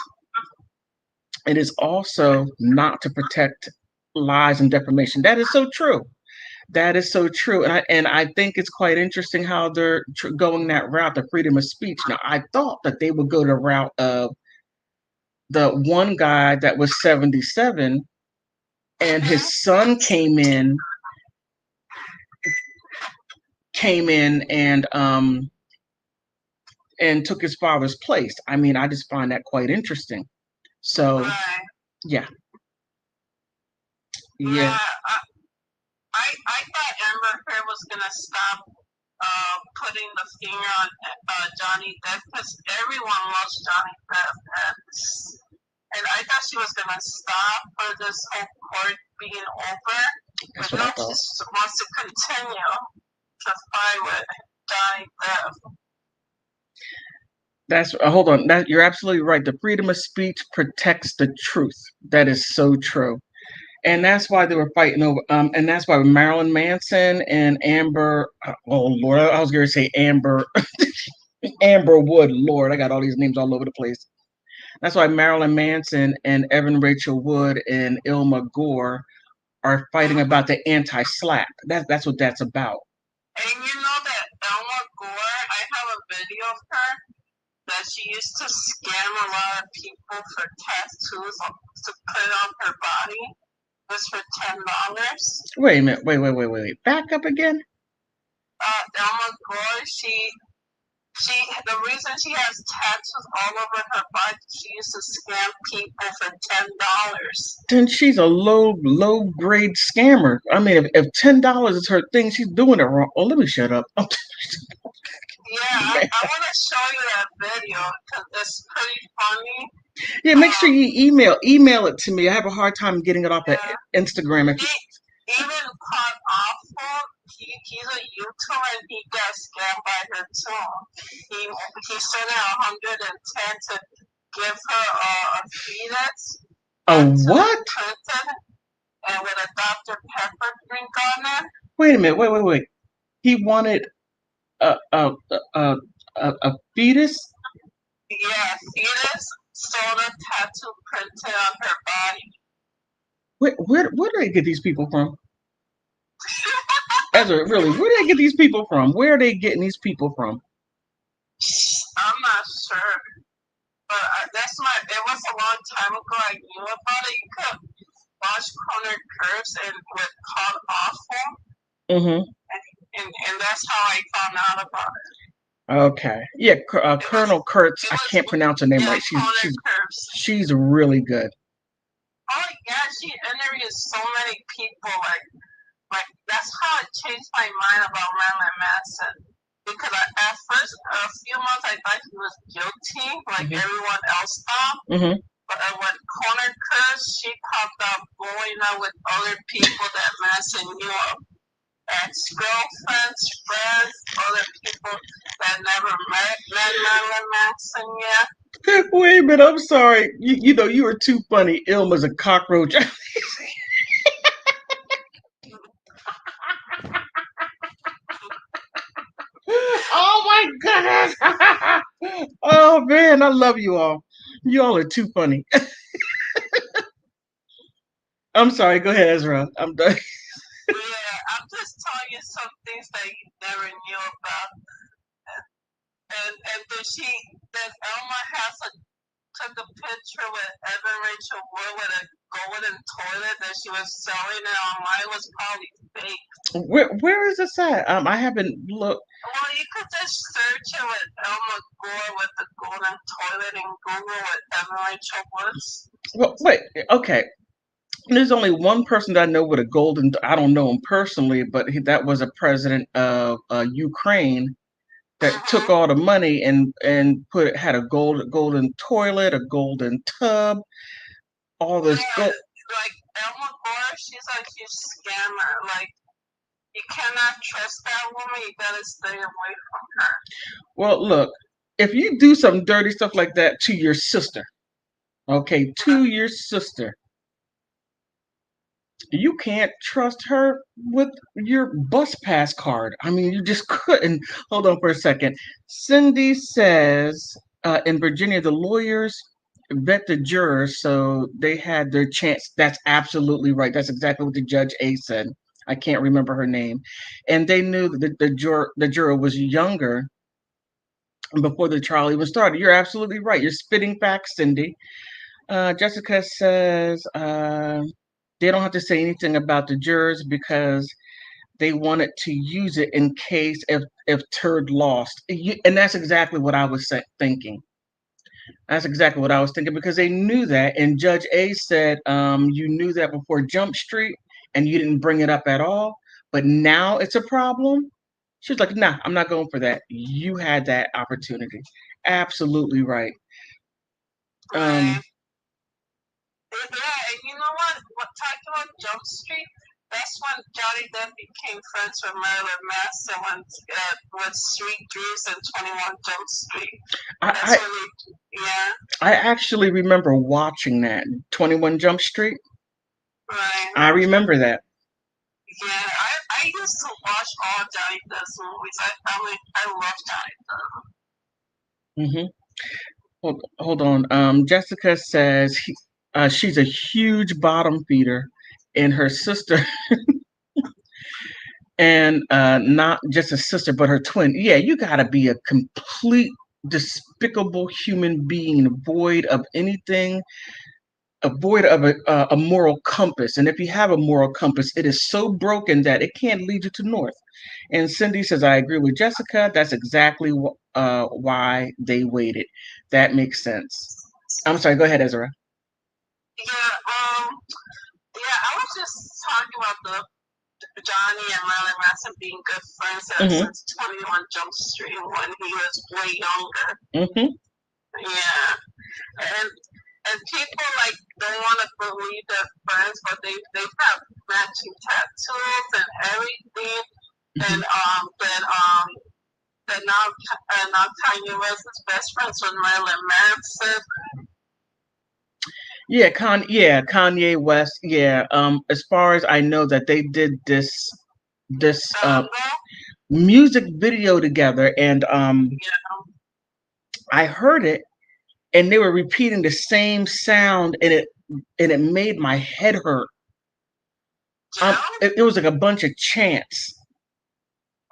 It is also not to protect lies and defamation. That is so true. That is so true. And I think it's quite interesting how they're going that route, the freedom of speech. Now, I thought that they would go the route of the one guy that was 77 and his son came in and took his father's place. I mean, I just find that quite interesting. So, yeah. Yeah. I thought Amber Heard was gonna stop putting the finger on Johnny Depp because everyone loves Johnny Depp, and I thought she was gonna stop for this whole court being over, but now she wants to continue to fight with Johnny Depp. That's hold on. That you're absolutely right. The freedom of speech protects the truth. That is so true. And that's why they were fighting over. And that's why Marilyn Manson and Amber. Oh Lord, I was going to say Amber, Amber Wood. Lord, I got all these names all over the place. That's why Marilyn Manson and Evan Rachel Wood and Ilma Gore are fighting about the anti-slap. That's what that's about. And you know that Ilma Gore, I have a video of her that she used to scam a lot of people for tattoos to put on her body. Was for $10. Wait a minute. Wait. Back up again. Ilma Gore, the reason she has tattoos all over her body, she used to scam people for $10. Then she's a low grade scammer. I mean, if $10 is her thing, she's doing it wrong. Oh, let me shut up. Yeah, I want to show you that video because it's pretty funny. Yeah, make sure you email it to me. I have a hard time getting it off of Instagram. Even Caught Awful, he's a YouTuber and he got scammed by her too. He sent her 110 to give her a fetus. A what? And with a Dr. Pepper drink on it. Wait a minute. Wait. He wanted A fetus? Yeah, fetus soda tattoo printed on her body. Where do they get these people from? Ezra, really, where do they get these people from? Where are they getting these people from? I'm not sure, but it was a long time ago I knew about it. You could watch Corner Curves and with called Awful, Mm-hmm. and that's how I found out about it. Okay. Yeah, Colonel Kurtz. I can't pronounce her name Yeah, right. Corner Curves. She's really good. Oh yeah, she interviewed so many people. Like that's how it changed my mind about Marilyn Manson. Because at first, a few months, I thought he was guilty, like everyone else thought. Mm-hmm. But when Corner Curse, she popped up blowing up with other people that Manson knew of. Ex-girlfriends, friends, other people that never met Marilyn Manson yet. Wait a minute, I'm sorry. You know, you were too funny. Ilma's a cockroach. Oh my goodness. Oh man, I love you all. You all are too funny. I'm sorry, go ahead, Ezra. I'm done. Yeah, I'm just telling you some things that you never knew about. And then Elma took a picture with Evan Rachel Wood with a golden toilet that she was selling it online was probably fake. Where is this at? I haven't looked. Well, you could just search it with Elma Gore with the golden toilet and Google with Evan Rachel Woods. Well, wait, okay. There's only one person that I know with a golden. I don't know him personally, but that was a president of Ukraine that took all the money and had a golden toilet, a golden tub, all this gold. Like Elma Gore, she's a huge scammer. Like you cannot trust that woman. You gotta stay away from her. Well, look, if you do some dirty stuff like that to your sister, okay, to your sister, you can't trust her with your bus pass card. I mean, you just couldn't. Hold on for a second. Cindy says in Virginia, the lawyers vet the jurors, so they had their chance. That's absolutely right. That's exactly what the Judge A said. I can't remember her name. And they knew that the juror was younger before the trial even started. You're absolutely right. You're spitting facts, Cindy. Jessica says they don't have to say anything about the jurors because they wanted to use it in case if Turd lost. And that's exactly what I was thinking. That's exactly what I was thinking because they knew that. And Judge A said, you knew that before Jump Street and you didn't bring it up at all. But now it's a problem. She was like, nah, I'm not going for that. You had that opportunity. Absolutely right. Yeah, and you know what? Talking about Jump Street, that's when Johnny Depp became friends with Marilyn Manson with Sweet Dreams and 21 Jump Street. I actually remember watching that 21 Jump Street. Right. I remember that. Yeah, I used to watch all Johnny Depp's movies. I love Johnny Depp. Hold on. Jessica says she's a huge bottom feeder, and her sister, and not just a sister, but her twin. Yeah, you gotta be a complete despicable human being, void of anything, void of a moral compass. And if you have a moral compass, it is so broken that it can't lead you to north. And Cindy says, I agree with Jessica. That's exactly why they waited. That makes sense. I'm sorry. Go ahead, Ezra. Yeah, I was just talking about the Johnny and Marilyn Manson being good friends since 21 Jump Street when he was way younger. Yeah, and people like don't want to believe they're friends, but they have matching tattoos and everything. And now Kanye West is best friends with Marilyn Manson. Yeah, Kanye West. Yeah. As far as I know, that they did this music video together, and Yeah. I heard it, and they were repeating the same sound, and it made my head hurt. Jill? It was like a bunch of chants,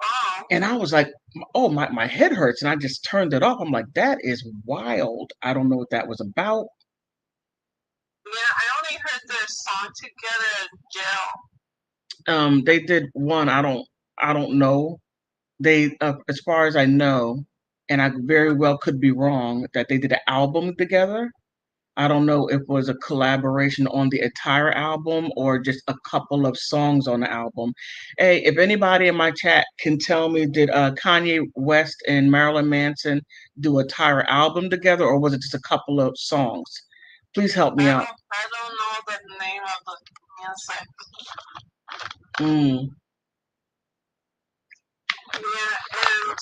Oh. and I was like, "Oh, my head hurts," and I just turned it off. I'm like, "That is wild." I don't know what that was about. Yeah, I only heard their song together in jail. They did one. I don't know. They, as far as I know, and I very well could be wrong, that they did an album together. I don't know if it was a collaboration on the entire album or just a couple of songs on the album. Hey, if anybody in my chat can tell me, did Kanye West and Marilyn Manson do a entire album together, or was it just a couple of songs? Please help me out. I don't know the name of the music. Mm, Yeah, and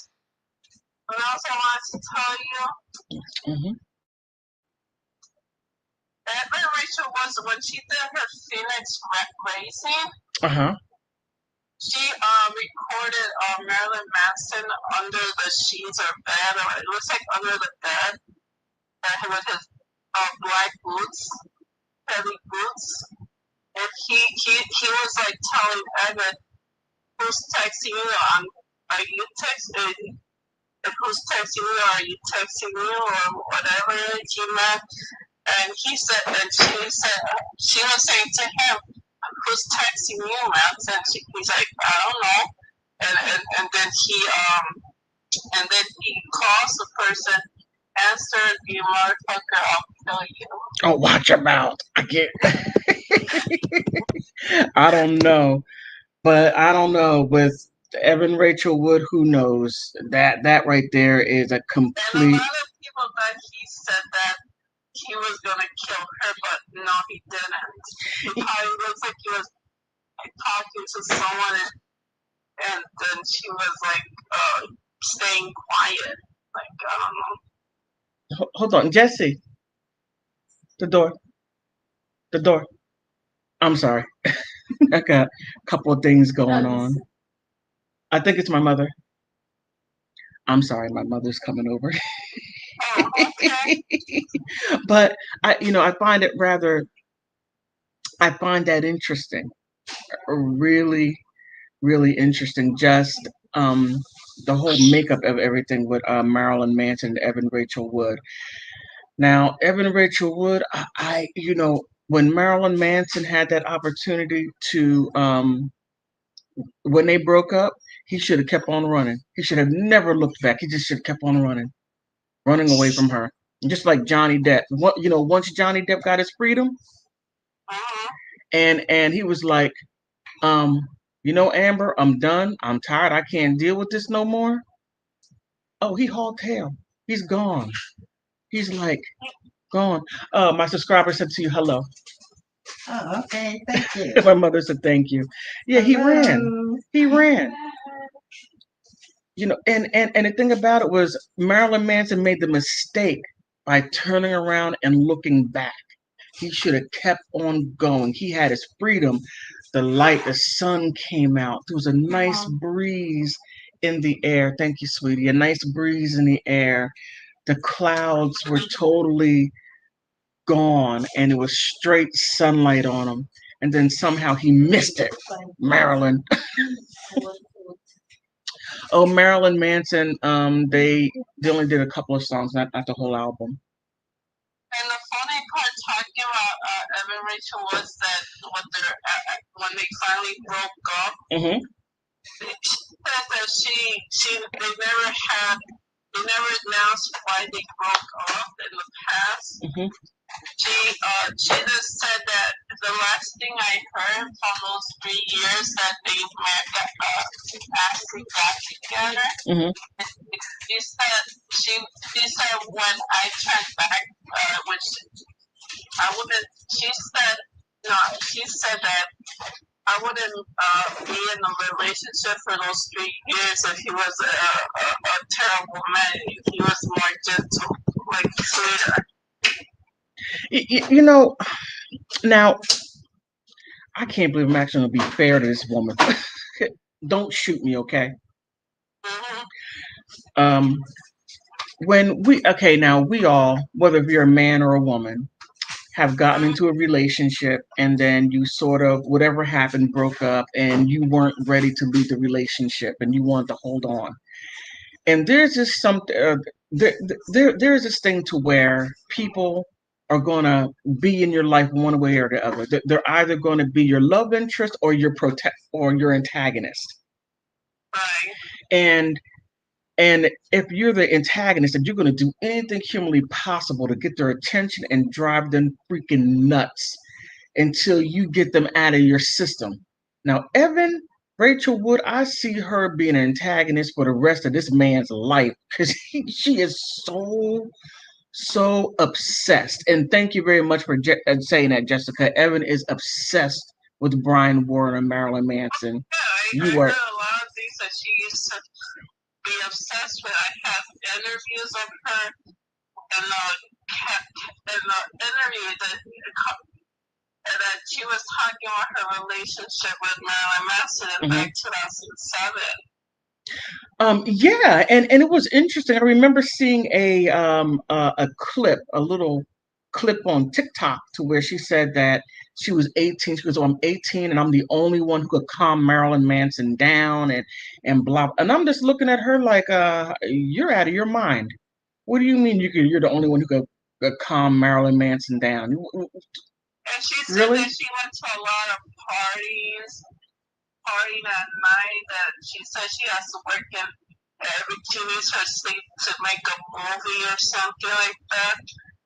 what else I wanted to tell you, hmm Evan Rachel was when she did her Phoenix Racing, uh-huh. she recorded Marilyn Manson under the sheets or bed, or it looks like under the bed, with his black boots, heavy boots. And he was like telling Evan, who's texting you on, are you texting, who's texting you, are you texting you, or whatever he meant. And he said, and she was saying to him, who's texting you, man? And he's like, I don't know. And then he calls the person, answer, you motherfucker, I'll kill you. Oh, watch your mouth. I can't. I don't know, but I don't know with Evan Rachel Wood. Who knows? That right there is a And a complete. lot of people thought he said that he was gonna kill her, but no, he didn't. He probably looks like he was talking to someone, and then she was like staying quiet. Like, I don't know. Hold on, Jesse. The door. The door. I'm sorry. I got a couple of things going on. I think it's my mother. I'm sorry, my mother's coming over. Oh, okay. But I find it rather. I find that interesting. Really, really interesting. Just the whole makeup of everything with Marilyn Manson and Evan Rachel Wood. Now, Evan Rachel Wood, when Marilyn Manson had that opportunity to, when they broke up, he should have kept on running. He should have never looked back. He just should have kept on running away from her. Just like Johnny Depp. Once Johnny Depp got his freedom, Uh-huh. and he was like, um, Amber, I'm done. I'm tired. I can't deal with this no more. Oh, he hauled tail. He's gone. He's like gone. My subscriber said to you, hello. Oh, okay. Thank you. My mother said thank you. Yeah, he ran. He ran. And the thing about it was Marilyn Manson made the mistake by turning around and looking back. He should have kept on going. He had his freedom. The sun came out. There was a nice breeze in the air. Thank you, sweetie. A nice breeze in the air. The clouds were totally gone, and it was straight sunlight on him. And then somehow he missed it. Marilyn. Oh, Marilyn Manson. They only did a couple of songs, not the whole album. And the funny part talking about Evan Rachel was that when they finally broke up, Mm-hmm. she said that they never announced why they broke up in the past. Mm-hmm. She just said that the last thing I heard from those 3 years that they actually got together. Mm-hmm. She said when I turned back, which I wouldn't. She said that I wouldn't be in a relationship for those 3 years if he was a terrible man. He was more gentle, like sweeter. Now I can't believe I'm actually gonna be fair to this woman. Don't shoot me, okay? Mhm. When now we all, whether you're a man or a woman, have gotten Mhm. into a relationship and then you sort of, whatever happened, broke up and you weren't ready to leave the relationship and you wanted to hold on. And there's just something, there's this thing to where people are going to be in your life one way or the other. They're either going to be your love interest or your antagonist. Right. And And if you're the antagonist, and you're going to do anything humanly possible to get their attention and drive them freaking nuts until you get them out of your system. Now, Rachel Wood, I see her being an antagonist for the rest of this man's life because she is so obsessed. And thank you very much for saying that, Jessica. Evan is obsessed with Brian Warren and Marilyn Manson. Yeah, I You are. heard a lot of things that she used to be obsessed with. I have interviews of her in the interview that she was talking about her relationship with Marilyn Manson in back 2007. Yeah, and it was interesting. I remember seeing a little clip on TikTok to where she said that she was 18. She goes, "Oh, I'm 18, and I'm the only one who could calm Marilyn Manson down," and blah. And I'm just looking at her like, "You're out of your mind. What do you mean you're the only one who could calm Marilyn Manson down? And she said Really?" that she went to a lot of partying at night, that she said she has to work in every 2 weeks her sleep to make a movie or something like that.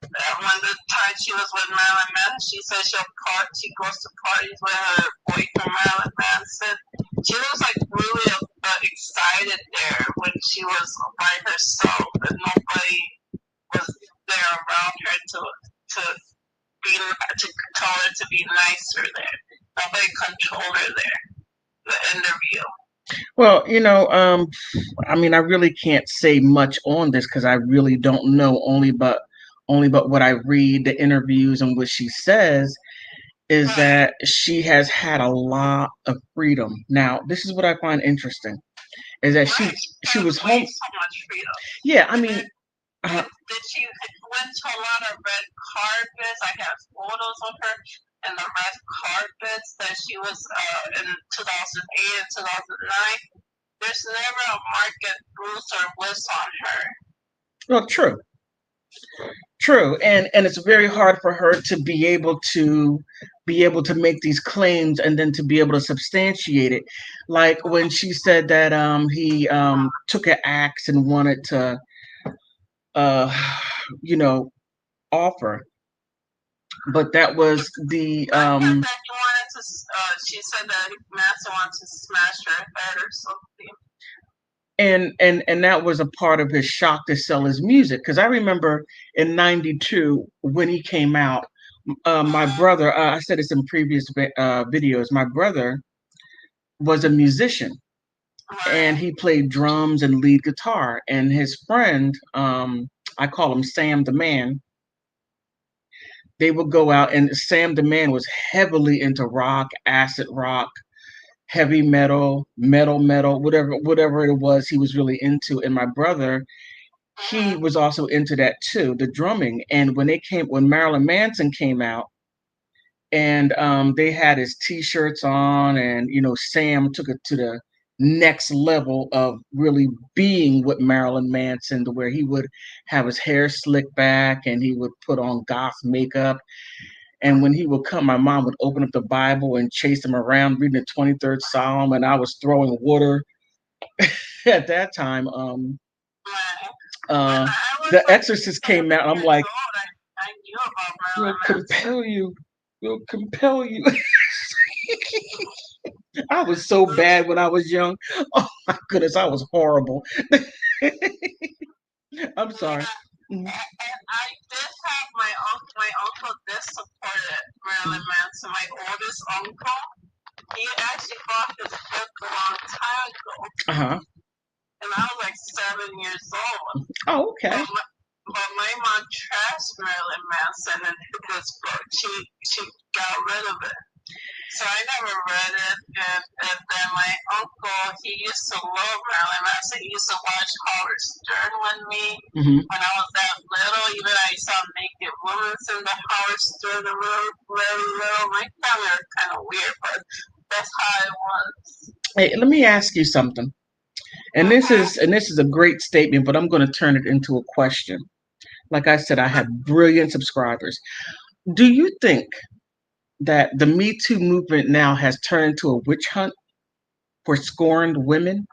And when the time she was with Marilyn Manson, she said she goes to parties with her boyfriend Marilyn Manson. She was like really excited there when she was by herself and nobody was there around her to tell her to be nicer there. Nobody controlled her there. The interview. Well, I mean, I really can't say much on this because I really don't know. Only but what I read, the interviews and what she says is Right. that she has had a lot of freedom. Now, this is what I find interesting is that Right. she was way home. so much freedom. Yeah, I mean, Did she went to a lot of red carpets? I have photos of her in the red carpets that she was in 2008 and 2009. There's never a market bruise or whiz on her. well, true, and it's very hard for her to be able to make these claims and then to be able to substantiate it. Like when she said that he took an axe and wanted to uh you know offer, but that was the I heard that he wanted to. She said that Manson wanted to smash her head or something. and that was a part of his shock to sell his music, because I remember in 92 when he came out, my brother, I said this in previous videos, my brother was a musician and he played drums and lead guitar, and his friend, I call him Sam the Man, they would go out, and Sam the Man was heavily into rock, acid rock, heavy metal, whatever it was he was really into. And my brother, he was also into that too, the drumming. And when Marilyn Manson came out, and they had his t-shirts on, and Sam took it to the next level of really being with Marilyn Manson, to where he would have his hair slicked back and he would put on goth makeup. And when he would come, my mom would open up the Bible and chase him around reading the 23rd Psalm, and I was throwing water at that time. When I was The like Exorcist 7 came out. I'm years like, old, I knew about we'll Marilyn Manson. compel you. We'll compel you. I was so bad when I was young. Oh my goodness, I was horrible. I'm sorry. And I did have my uncle. My uncle did support Marilyn Manson. My oldest uncle, he actually bought this book a long time ago, Uh-huh. and I was like 7 years old. Oh, okay. But my mom trashed Marilyn Manson in this book. She got rid of it. So I never read it, and then my uncle, he used to love Marilyn Manson. He used to watch Howard Stern with me when I was that little. Even I saw naked women in the Howard Stern, the really little. My family are kind of weird, but that's how it was. Hey, let me ask you something. And this is a great statement, but I'm going to turn it into a question. Like I said, I have brilliant subscribers. Do you think that the Me Too movement now has turned into a witch hunt for scorned women?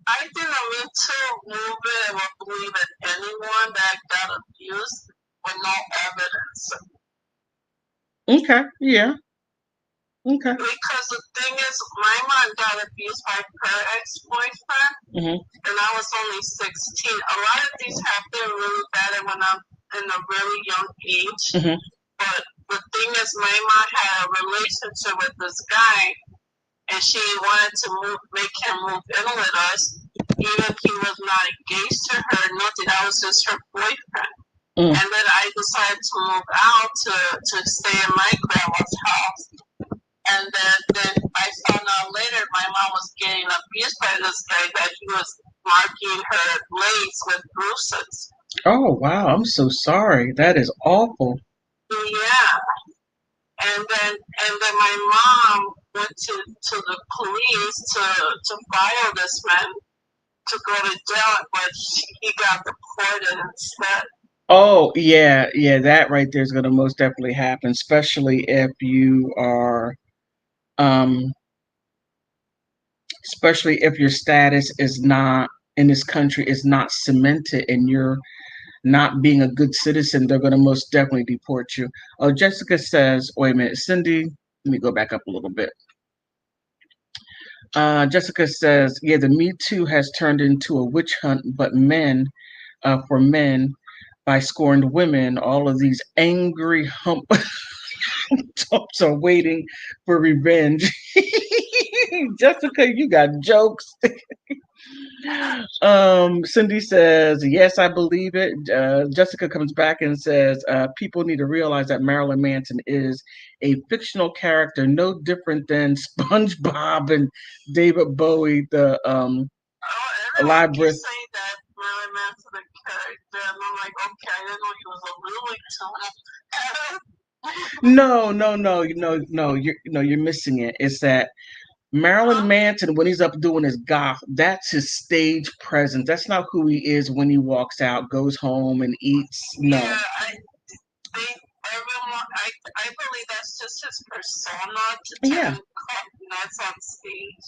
I think the Me Too movement will believe in anyone that got abused with no evidence. Okay, yeah. Okay. Because the thing is, my mom got abused by her ex-boyfriend, and I was only 16. A lot of these happened really bad when I'm in a really young age. But the thing is, my mom had a relationship with this guy, and she wanted to make him move in with us, even if he was not engaged to her. Nothing, that was just her boyfriend. And then I decided to move out to stay in my grandma's house. And then I found out later my mom was getting abused by this guy, that he was marking her legs with bruises. Oh, wow. I'm so sorry. That is awful. Yeah. And then my mom went to the police to fire this man to go to jail, but he got deported instead. Oh, yeah, that right there is going to most definitely happen, especially if you are, especially if your status is not in this country is not cemented and you're not being a good citizen, they're going to most definitely deport you. Oh, Jessica says, wait a minute, Cindy, let me go back up a little bit. Jessica says, yeah, the Me Too has turned into a witch hunt, but for men, by scorned women, all of these angry hump tops are waiting for revenge. Jessica, you got jokes. Cindy says, yes, I believe it. Jessica comes back and says, people need to realize that Marilyn Manson is a fictional character, no different than SpongeBob and David Bowie, the library. Saying that Marilyn Manson a character, and I'm like, okay, I didn't know he was a No, you're missing it. It's that Marilyn Manson, when he's up doing his goth, that's his stage presence. That's not who he is when he walks out, goes home, and eats. No. Yeah, I believe that's just his persona to turn nuts on stage.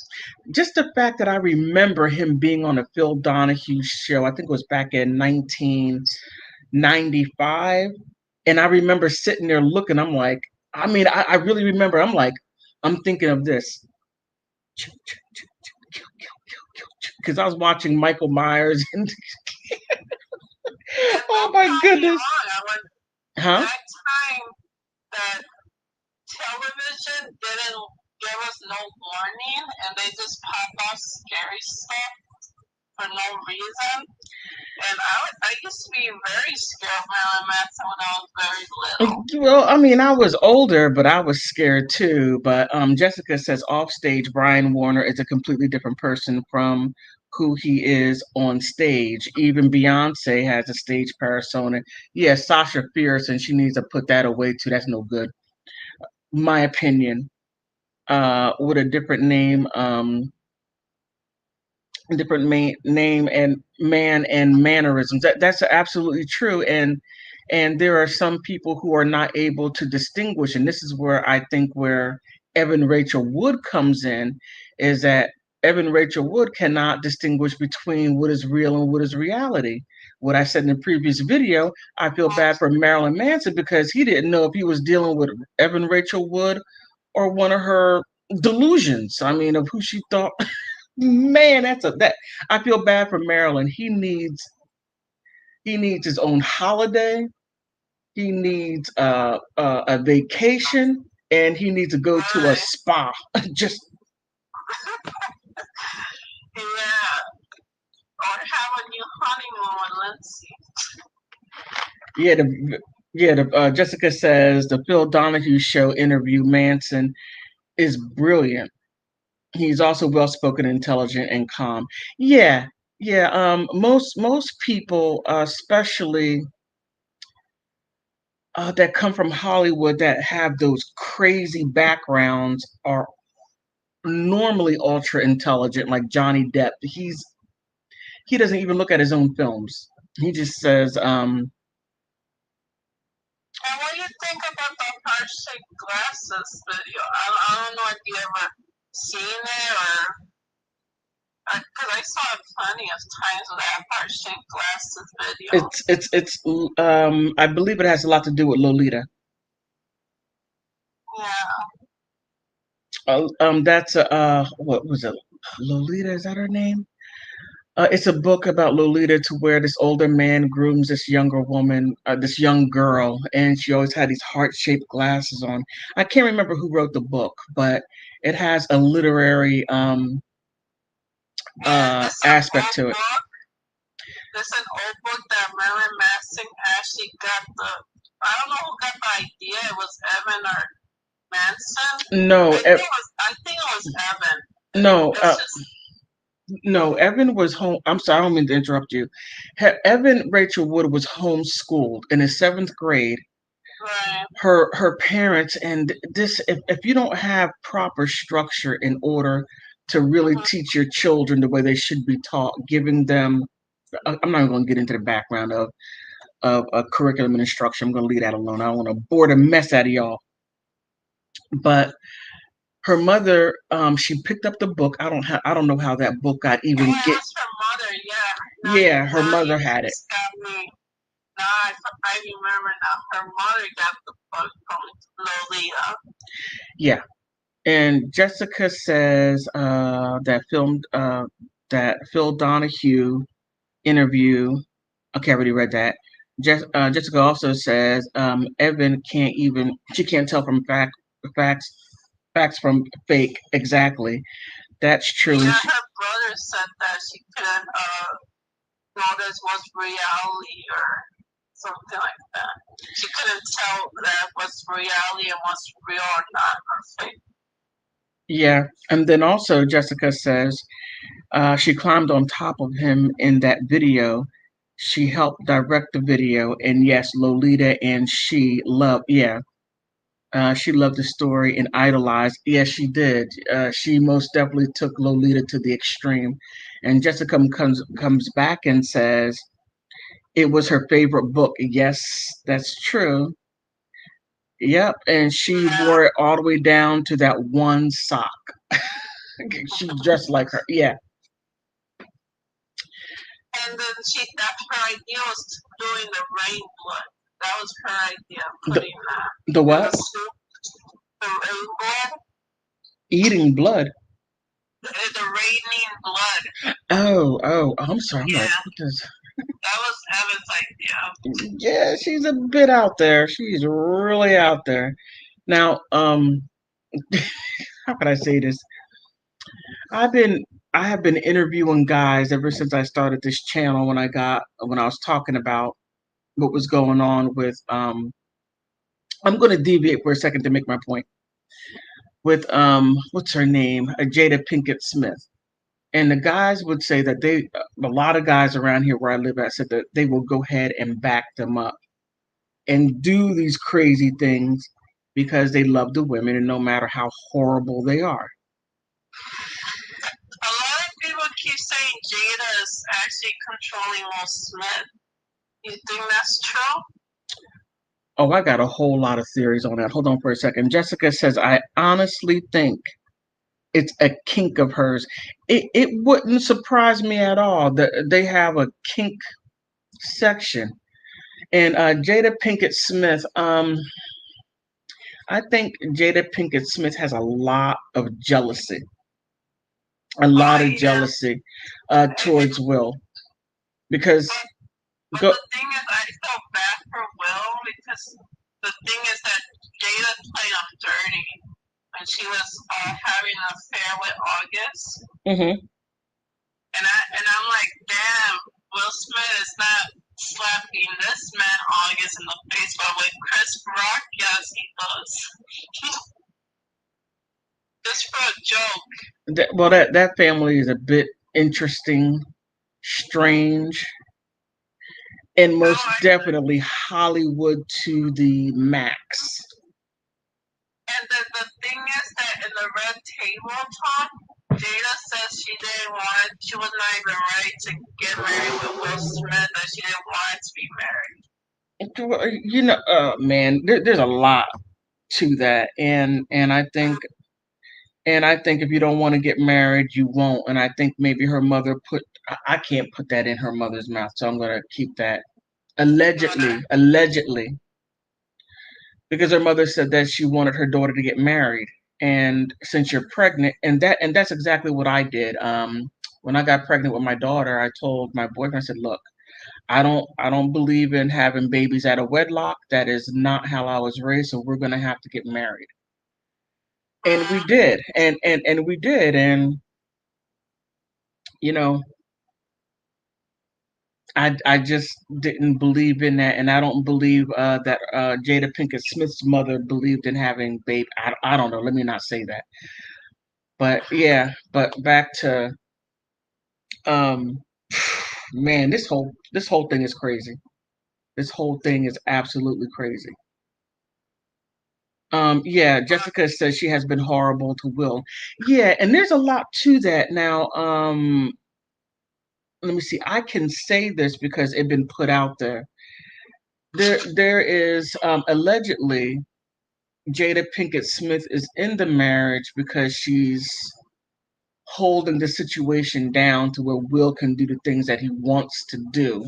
Just the fact that I remember him being on a Phil Donahue show, I think it was back in 1995. And I remember sitting there looking, I'm like, I mean, I really remember, I'm thinking of this. Because I was watching Michael Myers and oh my goodness. That time that television didn't give us no warning and they just pop off scary stuff for no reason. And I used to be very scared of Marilyn Manson when I was very little. Well, I mean, I was older, but I was scared too. But Jessica says offstage, Brian Warner is a completely different person from who he is on stage. Even Beyonce has a stage persona. Yeah, Sasha Fierce, and she needs to put that away too. That's no good. My opinion. With a different name, name and man and mannerisms. That's absolutely true. And there are some people who are not able to distinguish. And this is where I think where Evan Rachel Wood comes in, is that Evan Rachel Wood cannot distinguish between what is real and what is reality. What I said in the previous video, I feel bad for Marilyn Manson because he didn't know if he was dealing with Evan Rachel Wood or one of her delusions. I mean, of who she thought. Man, that. I feel bad for Marilyn. He needs his own holiday. He needs a vacation, and he needs to go to a spa. Just yeah, or have a new honeymoon. Let's see. Jessica says the Phil Donahue show interview Manson is brilliant. He's also well spoken, intelligent, and calm. Yeah, yeah. Most people, especially that come from Hollywood, that have those crazy backgrounds, are normally ultra intelligent. Like Johnny Depp, he doesn't even look at his own films. He just says, And what do you think about the heart-shaped glasses video? I don't know if you ever seen it or because I saw it plenty of times with that heart-shaped glasses video. it's I believe it has a lot to do with Lolita. Yeah. That's what was it? Lolita, is that her name? It's a book about Lolita, to where this older man grooms this younger woman, this young girl, and she always had these heart-shaped glasses on. I can't remember who wrote the book, but it has a literary And it's an aspect old to it. book. It's an old book that Marilyn Manson actually got the. I don't know who got the idea. It was Evan or Manson. No, I think it was Evan. no, It's just no. Evan was home. I'm sorry, I don't mean to interrupt you. Evan Rachel Wood was homeschooled in his seventh grade. right. Her parents, and this, if you don't have proper structure in order to really teach your children the way they should be taught, giving them, I'm not going to get into the background of a curriculum and instruction. I'm going to leave that alone. I don't want to bore the mess out of y'all. But her mother, she picked up the book. I don't know how that book got even Oh, it was her mother. Yeah. Yeah, her Now you mother had it. just got me. Now I remember now. Her mother got the book from Lolita. Yeah. And Jessica says that Phil Donahue interview. Okay, I already read that. Jessica also says Evan can't even. She can't tell from facts facts from fake. Exactly. That's true. Yeah, her brother said that she couldn't notice what's reality or something like that. She couldn't tell that what's reality and what's real or not or fake. Yeah, and then also Jessica says she climbed on top of him in that video. She helped direct the video, and yes, Lolita and she loved. Yeah, she loved the story and idolized. Yes, she did. She most definitely took Lolita to the extreme. And Jessica comes back and says it was her favorite book. Yes, that's true. Yep, and she wore it all the way down to that one sock. She dressed like her. Yeah. And then that her idea was doing the rain blood. That was her idea, The, putting that. the what? The soup, the rain blood. Eating blood. The raining blood. Oh, I'm sorry. I'm Yeah. like, what does... That was Evan's idea. Yeah, she's a bit out there. She's really out there. Now, how can I say this? I've been I have been interviewing guys ever since I started this channel, when I was talking about what was going on with I'm going to deviate for a second to make my point, with what's her name, Jada Pinkett Smith. And the guys would say that a lot of guys around here where I live at, said that they will go ahead and back them up and do these crazy things because they love the women, and no matter how horrible they are. A lot of people keep saying Jada is actually controlling Will Smith. You think that's true? Oh, I got a whole lot of theories on that. Hold on for a second. Jessica says, I honestly think it's a kink of hers. It wouldn't surprise me at all that they have a kink section. And Jada Pinkett Smith, I think Jada Pinkett Smith has a lot of jealousy. Jealousy towards Will. Because But the thing is, I feel bad for Will, because the thing is that Jada played him dirty when she was having an affair with August. Mm-hmm. And I'm like, damn, Will Smith is not slapping this man August in the face, but with Chris Rock, yes, he does. Just for a joke. Well, that family is a bit interesting, strange, and most definitely Hollywood to the max. And the thing is that in the red table talk, Jada says she was not even ready to get married with Will Smith, that she didn't want to be married. You know, man, there's a lot to that, and I think if you don't want to get married, you won't. And I think maybe her mother I can't put that in her mother's mouth, so I'm gonna keep that allegedly, because her mother said that she wanted her daughter to get married, and since you're pregnant, and that's exactly what I did. When I got pregnant with my daughter, I told my boyfriend, I said, "Look, I don't believe in having babies out of wedlock. That is not how I was raised. So we're gonna have to get married." And we did, and we did, and you know, I just didn't believe in that, and I don't believe that Jada Pinkett Smith's mother believed in having baby. I don't know. Let me not say that. But yeah, but back to um, man, this whole thing is crazy. This whole thing is absolutely crazy. Yeah, Jessica says she has been horrible to Will. Yeah, and there's a lot to that. Now, let me see. I can say this because it's been put out there. There is allegedly Jada Pinkett Smith is in the marriage because she's holding the situation down to where Will can do the things that he wants to do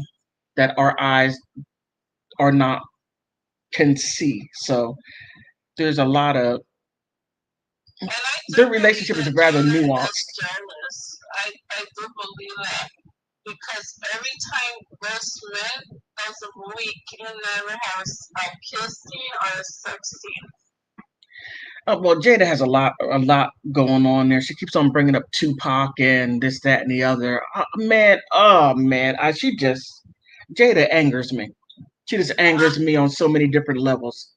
that our eyes are not can see. So there's a lot of their relationship is rather nuanced. Jealous. I do believe that because every time Will Smith does a movie, he never has a kiss scene or a sex scene. Well, Jada has a lot going on there. She keeps on bringing up Tupac and this, that, and the other. Oh man, Jada angers me. She just angers me on so many different levels.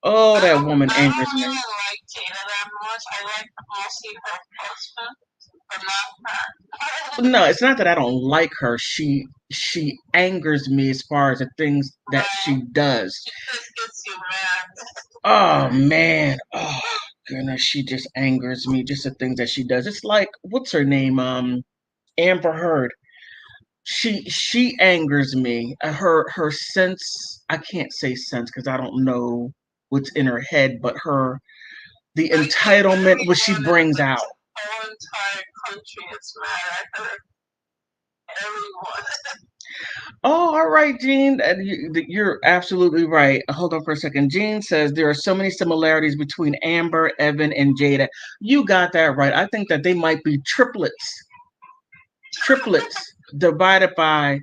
Oh, that woman angers me. I don't really like Jada that much. I like mostly her husband, but not her. No, it's not that I don't like her. She angers me as far as the things that she does. She just gets you mad. Oh man. Oh goodness, she just angers me. Just the things that she does. It's like what's her name? Amber Heard. She angers me. Her sense. I can't say sense because I don't know what's in her head, but the entitlement what she brings out. The whole entire country is mad at her. Everyone. Oh, all right, Jean. You're absolutely right. Hold on for a second. Jean says there are so many similarities between Amber, Evan, and Jada. You got that right. I think that they might be triplets. Triplets divided by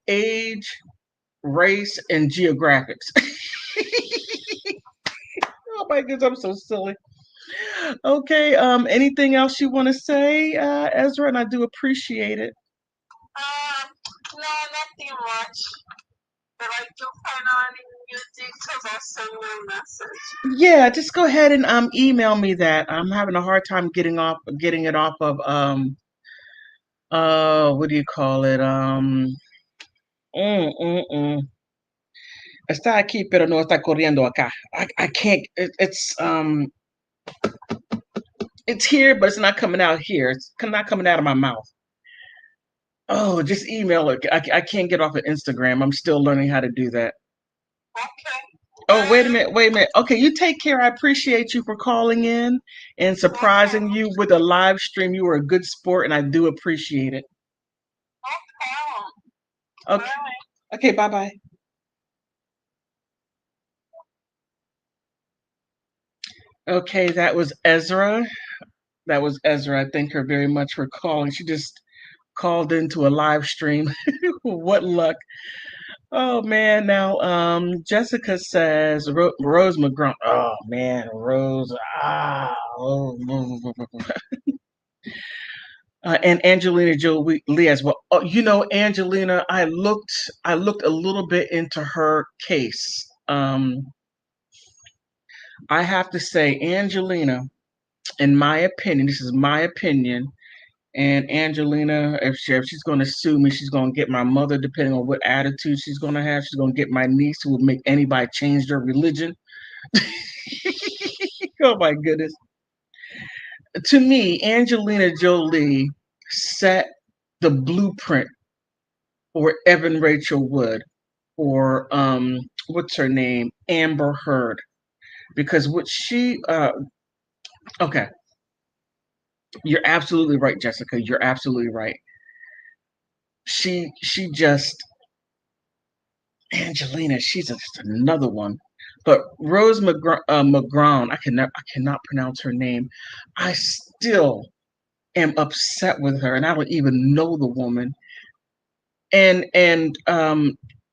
age, race, and geographics. Oh my goodness, I'm so silly. Okay. Anything else you want to say, Ezra? And I do appreciate it. No, nothing much. But I do find out any new details, I'll send you a message. Yeah, just go ahead and email me that. I'm having a hard time getting it off of what do you call it? Mm, mm, mm. Está aquí, pero no está corriendo acá. I can't. It's here, but it's not coming out here. It's not coming out of my mouth. Oh, just email it. I can't get off of Instagram. I'm still learning how to do that. Okay. Oh, wait a minute. Okay, you take care. I appreciate you for calling in and surprising you with a live stream. You were a good sport, and I do appreciate it. Okay. Bye. Okay, bye-bye. Okay, that was Ezra. That was Ezra. I thank her very much for calling. She just called into a live stream. What luck. Oh man, now Jessica says Rose McGrum. Oh man, Rose. Oh. And Angelina Jolie as well. Oh, Angelina. I looked a little bit into her case. I have to say, Angelina, in my opinion, this is my opinion. And Angelina, if she's going to sue me, she's going to get my mother, depending on what attitude she's going to have. She's going to get my niece, who will make anybody change their religion. Oh my goodness. To me, Angelina Jolie set the blueprint for Evan Rachel Wood or what's her name? Amber Heard. Because what she okay, you're absolutely right, Jessica. You're absolutely right. She just Angelina, she's just another one. But Rose McGrawn, I cannot pronounce her name. I still am upset with her, and I don't even know the woman. And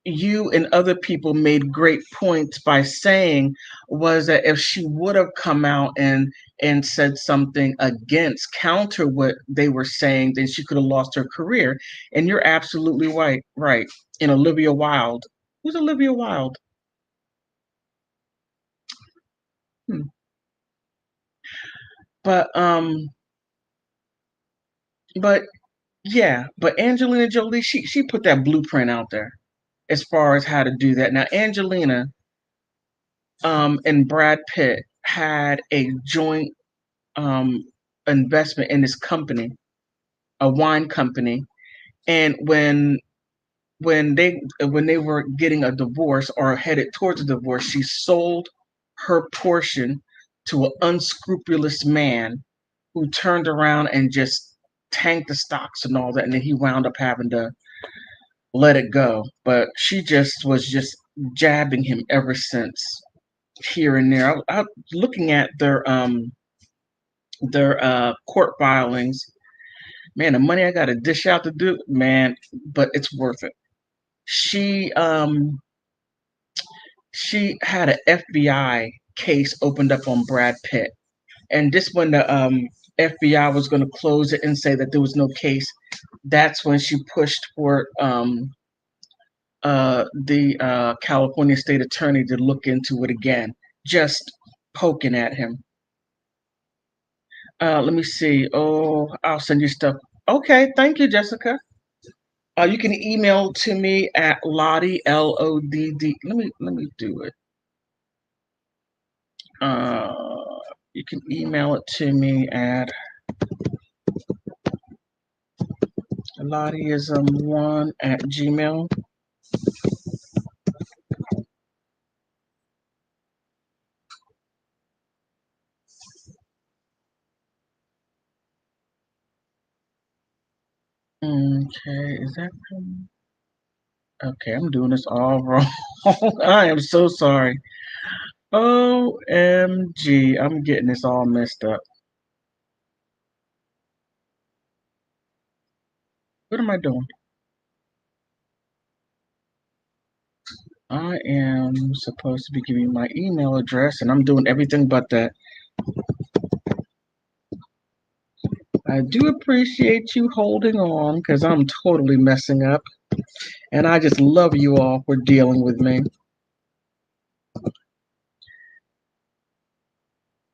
you and other people made great points by saying was that if she would have come out and said something against counter what they were saying, then she could have lost her career. And you're absolutely right. And Olivia Wilde. Who's Olivia Wilde? Hmm. But but yeah, but Angelina Jolie, she put that blueprint out there as far as how to do that. Now Angelina and Brad Pitt had a joint um investment in this company, a wine company, and when they were getting a divorce or headed towards a divorce, she sold her portion to an unscrupulous man who turned around and just tanked the stocks and all that, and then he wound up having to let it go. But she just was just jabbing him ever since, here and there. I looking at their court filings. Man, the money I got to dish out to do, man, but it's worth it. She she had an FBI case opened up on Brad Pitt, and just when the FBI was going to close it and say that there was no case, that's when she pushed for the California state attorney to look into it again, just poking at him. Let me see. Oh, I'll send you stuff. Okay, thank you, Jessica. You can email to me at Lottie Lodd. Let me do it. Uh, you can email it to me at Lottieism1 at Gmail. Okay, is that okay? I'm doing this all wrong. I am so sorry. OMG, I'm getting this all messed up. What am I doing? I am supposed to be giving you my email address, and I'm doing everything but that. I do appreciate you holding on because I'm totally messing up, and I just love you all for dealing with me.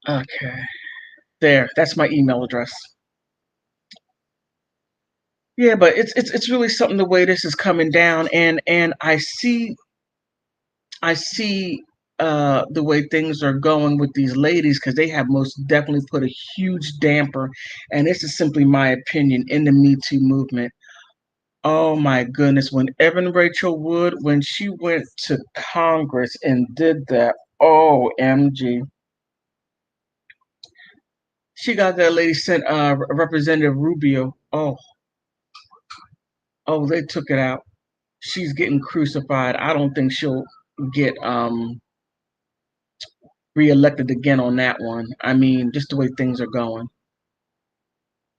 Okay, there. That's my email address. Yeah, but it's really something the way this is coming down, and I see the way things are going with these ladies because they have most definitely put a huge damper, and this is simply my opinion in the Me Too movement. Oh my goodness, when Evan Rachel Wood, when she went to Congress and did that, OMG. She got that lady sent Representative Rubio. Oh, they took it out. She's getting crucified. I don't think she'll get reelected again on that one. I mean, just the way things are going.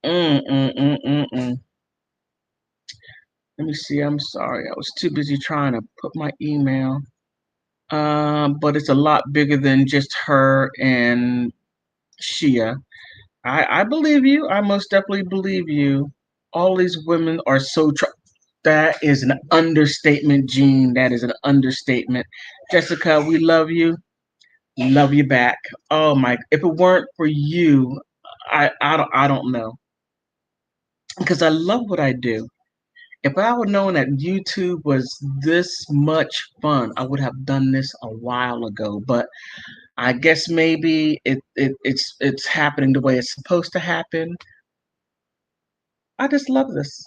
Mm, mm, mm, mm, mm. Let me see. I'm sorry. I was too busy trying to put my email. But it's a lot bigger than just her and Shia. I believe you. I most definitely believe you. All these women are so. That is an understatement, Gene. That is an understatement. Jessica, we love you. Love you back. Oh my! If it weren't for you, I don't know because I love what I do. If I would known that YouTube was this much fun, I would have done this a while ago. But I guess maybe it's happening the way it's supposed to happen. I just love this.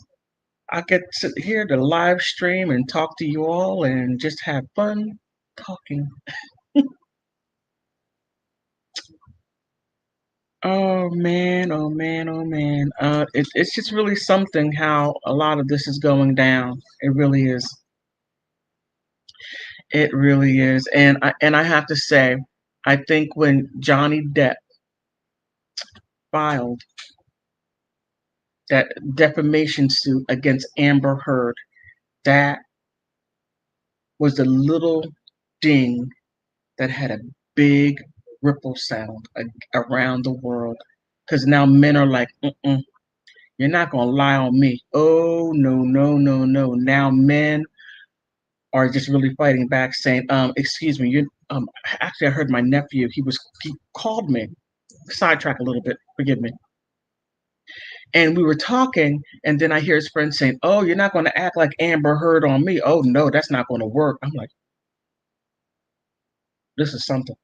I get to sit here to live stream and talk to you all and just have fun talking. Oh man, oh man, oh man. It's just really something how a lot of this is going down. It really is. It really is. And I have to say, I think when Johnny Depp filed that defamation suit against Amber Heard, that was a little ding that had a big ripple sound around the world. Because now men are like, mm-mm, you're not gonna lie on me. Oh no, no, no, no. Now men are just really fighting back, saying, excuse me, you actually I heard my nephew, he called me, sidetrack a little bit, forgive me. And we were talking, and then I hear his friend saying, oh, you're not gonna act like Amber Heard on me. Oh no, that's not gonna work. I'm like, this is something.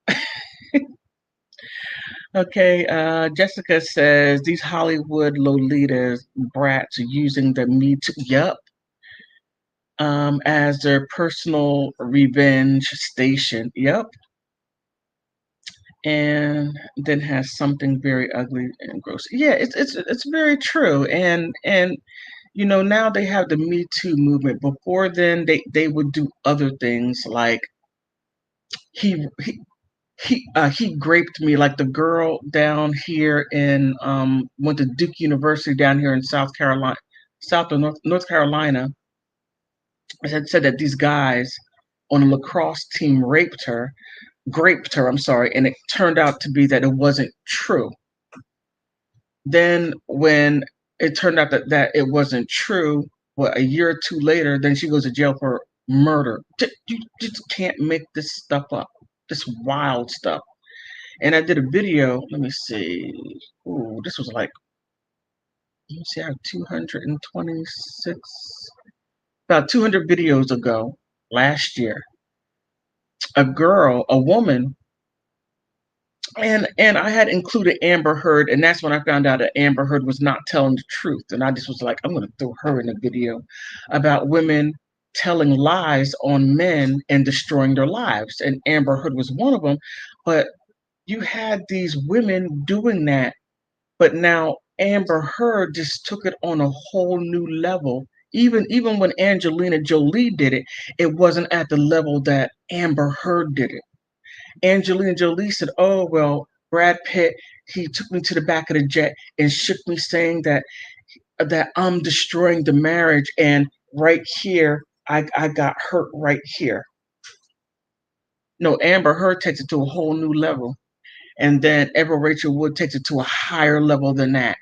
Okay, Jessica says these Hollywood Lolitas brats are using the Me Too, yep, as their personal revenge station. Yep, and then has something very ugly and gross. Yeah, it's very true. And now they have the Me Too movement. Before then, they would do other things like he he he graped me, like the girl down here in went to Duke University down here in South Carolina, South or North Carolina. Had said that these guys on a lacrosse team graped her. I'm sorry, and it turned out to be that it wasn't true. Then when it turned out that it wasn't true, what, a year or two later, then she goes to jail for murder. You just can't make this stuff up. This wild stuff. And I did a video. Let me see. Ooh, this was like, let me see, I have 226, about 200 videos ago last year. A woman, and I had included Amber Heard, and that's when I found out that Amber Heard was not telling the truth. And I just was like, I'm going to throw her in a video about women telling lies on men and destroying their lives. And Amber Heard was one of them. But you had these women doing that. But now Amber Heard just took it on a whole new level. Even when Angelina Jolie did it, it wasn't at the level that Amber Heard did it. Angelina Jolie said, "Oh well, Brad Pitt, he took me to the back of the jet and shook me, saying that I'm destroying the marriage, and right here, I got hurt right here." No, Amber Heard takes it to a whole new level, and then Ever Rachel Wood takes it to a higher level than that,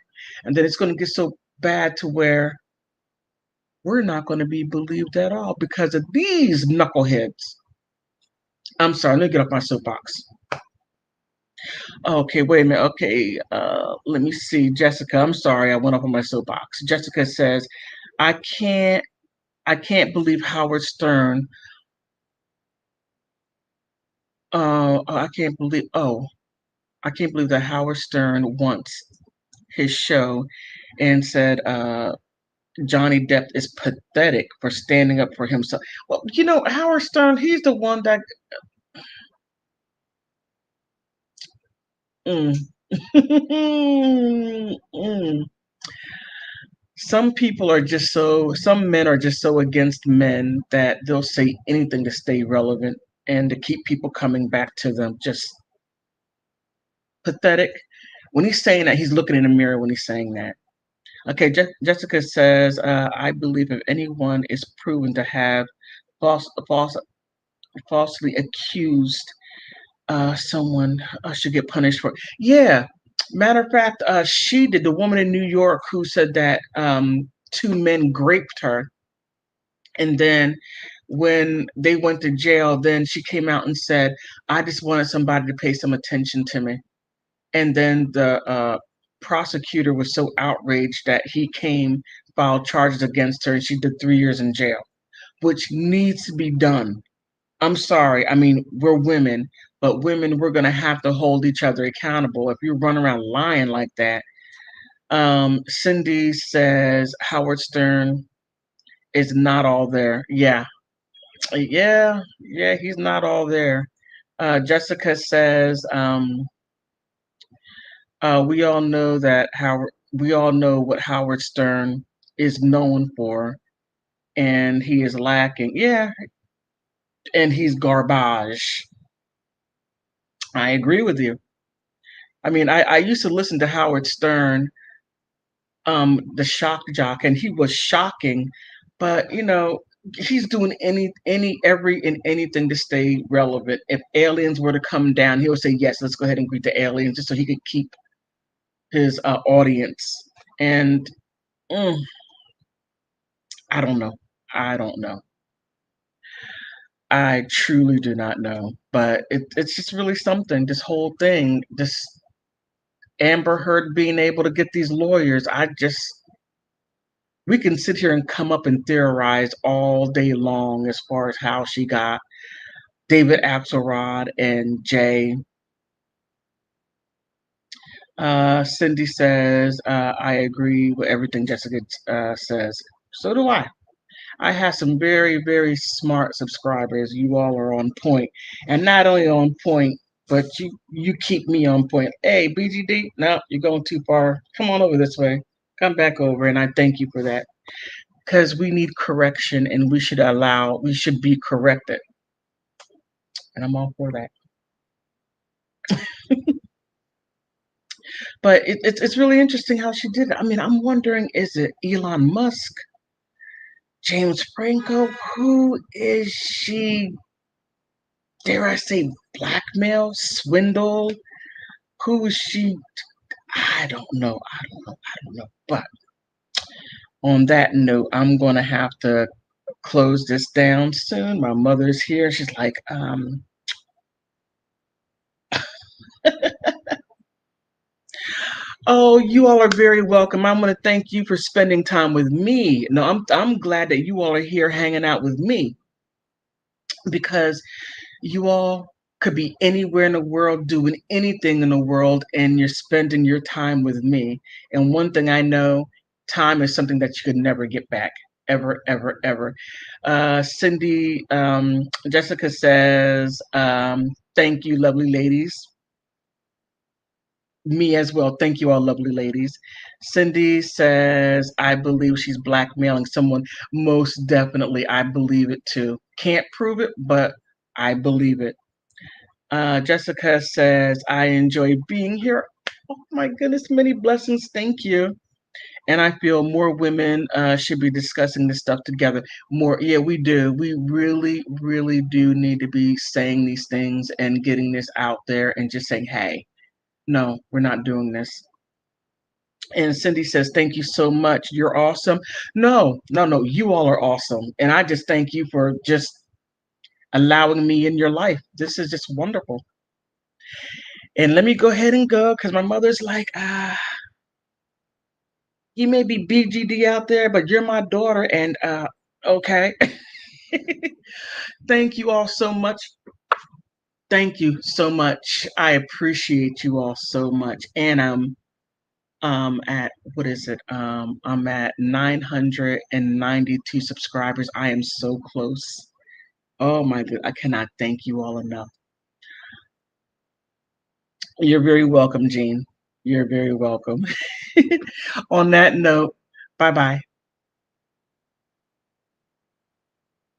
and then it's going to get so bad to where we're not going to be believed at all because of these knuckleheads. I'm sorry, let me get off my soapbox. Okay, wait a minute. Okay, let me see. Jessica, I'm sorry, I went up on my soapbox. Jessica says, I can't I can't believe Howard Stern. I can't believe that Howard Stern wants his show and said Johnny Depp is pathetic for standing up for himself. Well, Howard Stern, he's the one that mm. Mm. Some men are just so against men that they'll say anything to stay relevant and to keep people coming back to them. Just pathetic. When he's saying that, he's looking in the mirror when he's saying that. Okay, Jessica says, I believe if anyone is proven to have false, false, falsely accused someone should get punished for it. Yeah. Matter of fact, she did, the woman in New York who said that two men raped her, and then when they went to jail, then she came out and said, I just wanted somebody to pay some attention to me. And then the prosecutor was so outraged that he came, filed charges against her, and she did 3 years in jail, which needs to be done. I'm sorry. I mean, we're women, but women, we're going to have to hold each other accountable. If you run around lying like that, Cindy says Howard Stern is not all there. Yeah, yeah, he's not all there. Jessica says, we all know that Howard. We all know what Howard Stern is known for, and he is lacking. Yeah, and he's garbage. I agree with you. I mean, I used to listen to Howard Stern, the shock jock, and he was shocking, but he's doing any every and anything to stay relevant. If aliens were to come down, he would say yes, let's go ahead and greet the aliens, just so he could keep his audience. And mm, I don't know. I don't know. I truly do not know. But it's just really something. This whole thing, this Amber Heard being able to get these lawyers, we can sit here and come up and theorize all day long as far as how she got David Axelrod and Jay. Cindy says, I agree with everything Jessica says. So do I. I have some very, very smart subscribers. You all are on point. And not only on point, but you keep me on point. Hey, BGD, no, you're going too far. Come on over this way. Come back over. And I thank you for that. Because we need correction and we should be corrected. And I'm all for that. But it's really interesting how she did it. I mean, I'm wondering, is it Elon Musk, James Franco? Who is she? Dare I say blackmail, swindle? Who is she? I don't know. I don't know. I don't know. But on that note, I'm gonna have to close this down soon. My mother's here. She's like, oh, you all are very welcome. I'm going to thank you for spending time with me. No, I'm glad that you all are here hanging out with me because you all could be anywhere in the world doing anything in the world and you're spending your time with me. And one thing I know, time is something that you could never get back. Ever, ever, ever. Jessica says, thank you, lovely ladies. Me as well. Thank you all, lovely ladies. Cindy says, I believe she's blackmailing someone. Most definitely. I believe it too. Can't prove it, but I believe it. Jessica says, I enjoy being here. Oh my goodness, many blessings. Thank you. And I feel more women should be discussing this stuff together. More, yeah, we do. We really, really do need to be saying these things and getting this out there and just saying, hey, no, we're not doing this. And Cindy says, thank you so much. You're awesome. No, no, no, you all are awesome. And I just thank you for just allowing me in your life. This is just wonderful. And let me go ahead and go because my mother's like, you may be BGD out there, but you're my daughter. And okay. Thank you all so much. Thank you so much. I appreciate you all so much. And at what is it? I'm at 992 subscribers. I am so close. Oh my god, I cannot thank you all enough. You're very welcome, Jean. You're very welcome. On that note, bye bye.